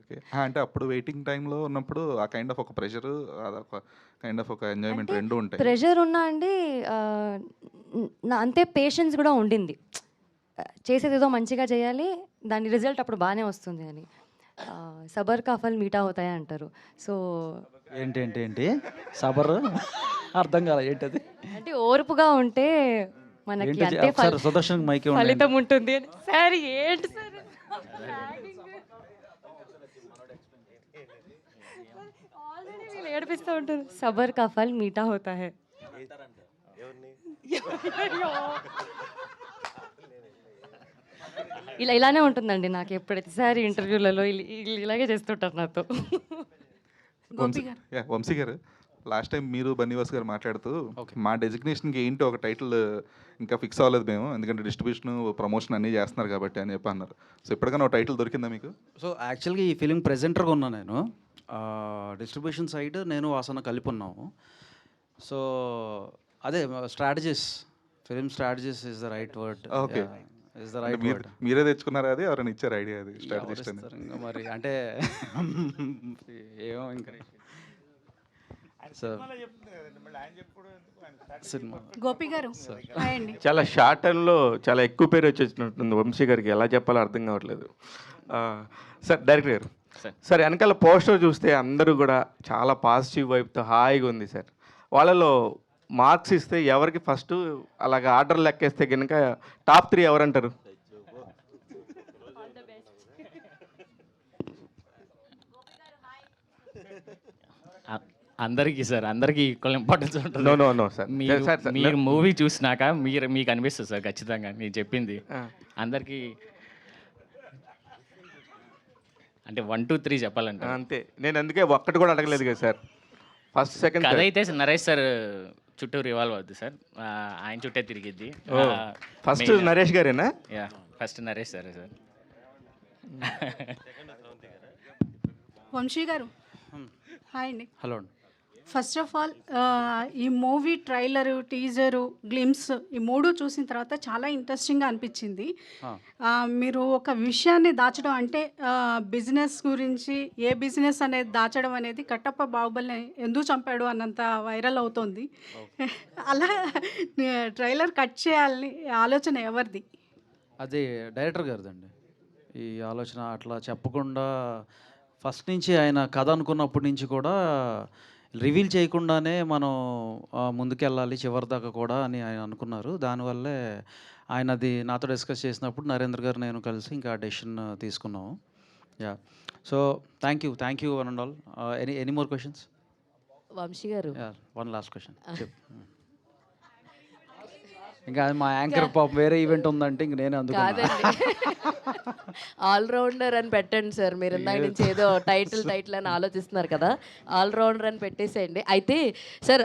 ఓకే. అంటే అప్పుడు వెయిటింగ్ టైంలో ఉన్నప్పుడు ఆ కైండ్ ఆఫ్ ఒక ప్రెషర్ అదొక కైండ్ ఆఫ్ ఒక ఎంజాయ్‌మెంట్ రెండు ఉంటాయి. ప్రెషర్ ఉన్నా అండి అంతే పేషెన్స్ కూడా ఉండింది. చేసేది ఏదో మంచిగా చేయాలి, దాని రిజల్ట్ అప్పుడు బాగానే వస్తుంది అని. సబర్ కా ఫల్ మీఠా హోతా హై అంటారు. సో ఏంటి సబర్ అర్థం కాలే ఏంటది? అంటే ఓర్పుగా ఉంటే మనకి ఏంటి? అంతే ఒకసారి సుదర్శన్ మైక్ ఇవ్వండి. ఫలితం ఉంటుంది అని. సార్ ఏంటి సార్ ఆల్రెడీ వీళ్ళు ఏడిపిస్తూ ఉంటారు. సబర్ కా ఫల్ మీఠా హోతా హై. ఇలానే ఉంటుందండి నాకు ఎప్పుడైతే ఇంటర్వ్యూలలో ఇలాగే చేస్తుంటారు నాతో. వంశీ గారు, లాస్ట్ టైం మీరు బన్నీవాస్ గారు మాట్లాడుతూ మా డెసిగ్నేషన్కి ఏంటి ఒక టైటిల్ ఇంకా ఫిక్స్ అవ్వలేదు మేము, ఎందుకంటే డిస్ట్రిబ్యూషన్ ప్రమోషన్ అన్నీ చేస్తున్నారు కాబట్టి అని చెప్పి అన్నారు. సో ఎప్పటికైనా ఒక టైటిల్ దొరికిందా మీకు? సో యాక్చువల్గా ఈ ఫిలిం ప్రెజెంటర్గా ఉన్నా నేను. డిస్ట్రిబ్యూషన్ సైడ్ నేను వాసన కలిపి ఉన్నాము. సో అదే strategies, film strategies is the right word. Okay. Is the right word. మీరే తెచ్చుకున్నారా? అది ఎవరైనా ఇచ్చారు ఐడియా? అది స్ట్రాటజిస్ట్ అని ఇంకా మరి అంటే ఏమో ఇంకా సినిమా గోపి గారు హాయ్ అండి. చాలా షార్ట్ టైంలో చాలా ఎక్కువ పేరు వచ్చేసినట్టుంది వంశీ గారికి. ఎలా చెప్పాలో అర్థం కావట్లేదు. సార్ డైరెక్టర్ గారు, సార్ వెనకాల పోస్టర్ చూస్తే అందరూ కూడా చాలా పాజిటివ్ వైపుతో హాయిగా ఉంది సార్. వాళ్ళలో మార్క్స్ ఇస్తే ఎవరికి ఫస్ట్ అలాగ ఆర్డర్ లెక్కేస్తే కనుక టాప్ 3 ఎవరంటారు? అందరికీ సార్, అందరికీ ఈక్వల్ ఇంపార్టెన్స్ ఉంటుంది. No sir. మీరు మూవీ చూసినాక మీకు అనిపిస్తుంది సార్ ఖచ్చితంగా నేను చెప్పింది. అందరికీ అంటే 1, 2, 3 చెప్పాలంటే అంతే. నేను అందుకే ఒక్కటి కూడా అడగలేదు కదా సార్. ఫస్ట్ సెకండ్ కథ అయితే నరేష్ సార్ చుట్టూ రివాల్వ్ అవుద్ది సార్. ఆయన చుట్టే తిరిగిద్ది. ఫస్ట్ నరేష్ గారేనా? Yeah, first Naresh sir. Vamshi garu hi అండి. హలో అండి. ఫస్ట్ ఆఫ్ ఆల్ ఈ మూవీ ట్రైలరు, టీజరు, గ్లిమ్స్ ఈ 3 చూసిన తర్వాత చాలా ఇంట్రెస్టింగ్గా అనిపించింది. మీరు ఒక విషయాన్ని దాచడం అంటే బిజినెస్ గురించి, ఏ బిజినెస్ అనేది దాచడం అనేది కట్టప్ప బాహుబలిని ఎందుకు చంపాడు అన్నంత వైరల్ అవుతోంది. అలా ట్రైలర్ కట్ చేయాలని ఆలోచన ఎవరిది? అది డైరెక్టర్ గారిదండి. ఈ ఆలోచన అట్లా చెప్పకుండా ఫస్ట్ నుంచి ఆయన కథ అనుకున్నప్పటి నుంచి కూడా రివీల్ చేయకుండానే మనం ముందుకెళ్ళాలి చివరి దాకా కూడా అని ఆయన అనుకున్నారు. దానివల్లే ఆయన అది నాతో డిస్కస్ చేసినప్పుడు నరేంద్ర గారు నేను కలిసి ఇంకా డెసిషన్ తీసుకున్నాము. Yeah, so thank you one and all. Any more questions? Vamshi garu, one last question. ఇంకా మా యాంకర్ పాపం వేరే ఈవెంట్ ఉందంటే ఇంక నేనే అందుకున్నా. కాదండి, ఆల్రౌండర్ అని పెట్టండి సార్. మీరు ఇందాక నుంచి ఏదో టైటిల్ అని ఆలోచిస్తున్నారు కదా, ఆల్రౌండర్ అని పెట్టేసేయండి. అయితే సార్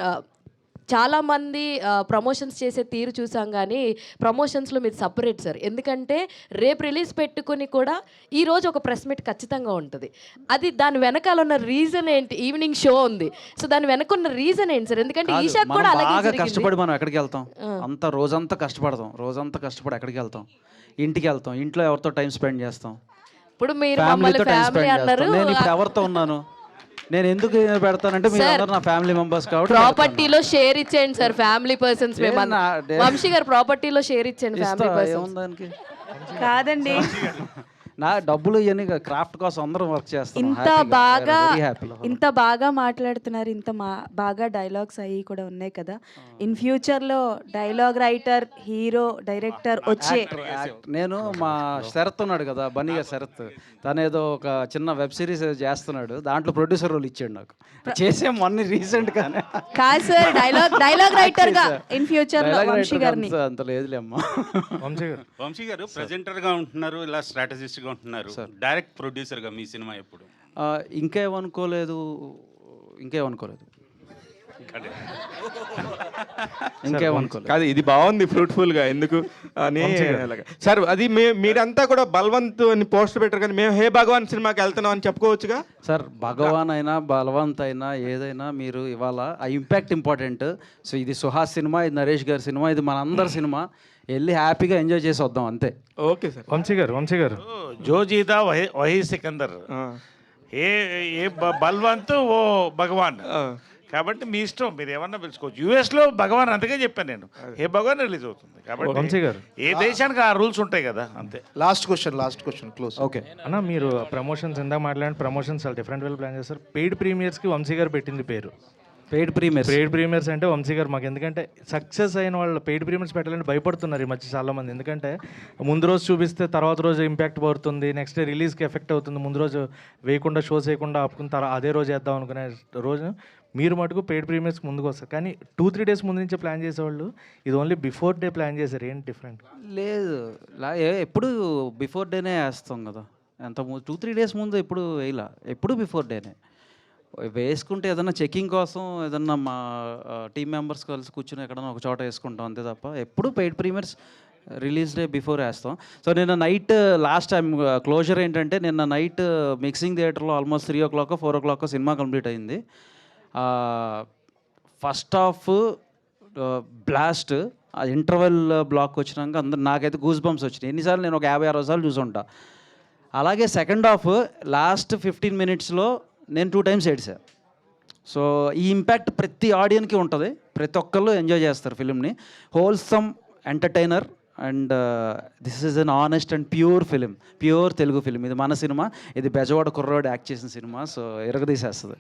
చాలామంది ప్రమోషన్స్ చేసే తీరు చూసాం, కానీ ప్రమోషన్స్లో మీరు సపరేట్ సార్. ఎందుకంటే రేపు రిలీజ్ పెట్టుకుని కూడా ఈరోజు ఒక ప్రెస్ మీట్ ఖచ్చితంగా ఉంటుంది. అది దాని వెనకాల ఉన్న రీజన్ ఏంటి? ఈవినింగ్ షో ఉంది, సో దాని వెనక ఉన్న రీజన్ ఏంటి సార్? ఎందుకంటే కాదు, ఈషా మనం కూడా అలాగే బాగా జరిగింది. కష్టపడి మనం ఎక్కడికి వెళ్తాం? అంత రోజంతా కష్టపడతాం, రోజంతా కష్టపడి ఎక్కడికి వెళ్తాం? ఇంటికి వెళ్తాం, ఇంట్లో ఎవరితో టైం స్పెండ్ చేస్తాం? ఇప్పుడు మీరు ఫ్యామిలీతో మమ్మల్ని టైం ఫ్యామిలీ స్పెండ్ అన్నారు. చేస్తాం. నేను ఇప్పుడు ఎవరితో ఉన్నాను? నేను ఎందుకు పెడతానంటే మీరు అందరూ నా ఫ్యామిలీ మెంబర్స్ కాబట్టి ప్రాపర్టీలో షేర్ ఇచ్చేయండి సార్, ఫ్యామిలీ పర్సన్స్. ఏ వంశీ గారు ప్రాపర్టీలో షేర్ ఇచ్చేయండి ఫ్యామిలీ పర్సన్స్. ఏముందానికి? కాదండి, నా డబ్బులు ఇవన్నీ క్రాఫ్ట్ కోసం అందరం వర్క్ చేస్తాం. ఇంత బాగా మాట్లాడుతున్నారు, బాగా డైలాగ్స్ అయ్యి కూడా ఉన్నాయి కదా. ఇన్ ఫ్యూచర్లో డైలాగ్ రైటర్, హీరో, డైరెక్టర్ వచ్చే నేను మా శరత్ ఉన్నాడు కదా, బన్నీగా శరత్, తను ఏదో ఒక చిన్న వెబ్ సిరీస్ చేస్తున్నాడు, దాంట్లో ప్రొడ్యూసర్ రోల్ ఇచ్చాడు నాకు. చేసాం మొన్న రీసెంట్ గానే. కాదు సార్, డైలాగ్ రైటర్ గా ఇన్ ఫ్యూచర్ లో వంశీ గారిని. అంత లేదులే అమ్మా. వంశీ గారు ప్రెజెంటర్ గా ఉంటున్నారు, ఇలా స్ట్రాటజిస్ట్ గా ఉంటున్నారు, డైరెక్ట్ ప్రొడ్యూసర్ గా మీ సినిమా ఎప్పుడు? ఇంకేమనుకోలేదు. కాదు, ఇది బాగుంది ఫ్రూట్ఫుల్గా. ఎందుకు అని సార్, అది మీరంతా కూడా బల్వంత్ అని పోస్టర్ పెట్టారు, కానీ మేము హే భగవాన్ సినిమాకి వెళ్తున్నాం అని చెప్పుకోవచ్చుగా సార్? భగవాన్ అయినా బలవంత్ అయినా ఏదైనా మీరు ఇవాళ ఆ ఇంపాక్ట్ ఇంపార్టెంట్. సో ఇది సుహాస్ సినిమా, ఇది నరేష్ గారి సినిమా, ఇది మనందరి సినిమా. వెళ్ళి హ్యాపీగా ఎంజాయ్ చేసి వద్దాం అంతే. Okay sir. వంశీ గారు జో జీతా వహీ సికందర్, ఏ బల్వంత్ ఓ భగవాన్. కాబట్టి మీ ఇష్టం, మీరు ఏమన్నా పిలుచుకోవచ్చు. యూఎస్లో భగవాన్ అంతగా చెప్పాను నేను, ఏ భగవాన్ రిలీజ్ అవుతుంది. కాబట్టి ఏ దేశానికి ఆ రూల్స్ ఉంటాయి కదా, అంతే. Last question close. ఓకే అన్న, మీరు ప్రమోషన్స్ ఇందాక మాట్లాడిన ప్రమోషన్స్ చాలా డిఫరెంట్ వేలో ప్లాన్ చేస్తారు. పెయిడ్ ప్రీమియర్స్కి వంశీ గారు పెట్టింది పేరు. పెయిడ్ ప్రీమియర్స్ అంటే వంశీ గారు మాకు, ఎందుకంటే సక్సెస్ అయిన వాళ్ళు పెయిడ్ ప్రీమియర్స్ పెట్టాలంటే భయపడుతున్నారు ఈ మధ్య చాలామంది. ఎందుకంటే ముందు రోజు చూపిస్తే తర్వాత రోజు ఇంపాక్ట్ పడుతుంది, నెక్స్ట్ డే రిలీజ్కి ఎఫెక్ట్ అవుతుంది. ముందు రోజు వేయకుండా షోస్ వేయకుండా ఆపుకున్న అదే రోజు వేద్దాం అనుకునే రోజు మీరు మటుకు పెయిడ్ ప్రీమియర్స్ ముందుకు వస్తారు. కానీ 2-3 డేస్ ముందు నుంచే ప్లాన్ చేసేవాళ్ళు, ఇది ఓన్లీ బిఫోర్ డే ప్లాన్ చేశారు. ఏంటి డిఫరెంట్? లేదు, ఎప్పుడు బిఫోర్ డేనే వేస్తాం కదా. ఎంత 2-3 డేస్ ముందు ఎప్పుడు వేయలా, ఎప్పుడు బిఫోర్ డేనే వేసుకుంటే. ఏదన్నా చెకింగ్ కోసం ఏదన్నా మా టీం మెంబర్స్ కలిసి కూర్చొని ఎక్కడన్నా ఒక చోట వేసుకుంటాం అంతే తప్ప ఎప్పుడు paid premieres release day before వేస్తాం. సో నిన్న నైట్ లాస్ట్ టైం క్లోజర్ ఏంటంటే, నిన్న నైట్ మిక్సింగ్ థియేటర్లో almost 3 o'clock 4 o'clock cinema complete అయింది. ఫస్ట్ హాఫ్ బ్లాస్ట్, ఆ ఇంటర్వెల్ బ్లాక్ వచ్చినాక అందరు నాకైతే గూస్ బంప్స్ వచ్చినాయి. ఎన్నిసార్లు నేను ఒక 50-60 సార్లు చూసుంటా. అలాగే సెకండ్ హాఫ్ లాస్ట్ 15 minutesలో నేను 2 times ఏడ్చా. సో ఈ ఇంపాక్ట్ ప్రతి ఆడియన్కి ఉంటుంది, ప్రతి ఒక్కళ్ళు ఎంజాయ్ చేస్తారు ఫిలింని. Wholesome entertainer and this is an honest and pure film, pure Telugu film. ఇది మన సినిమా, ఇది బెజవాడ కుర్రోడు యాక్ట్ చేసిన సినిమా. సో ఇరగదీసేస్తుంది.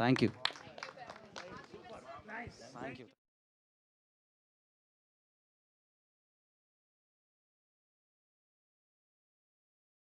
Thank you.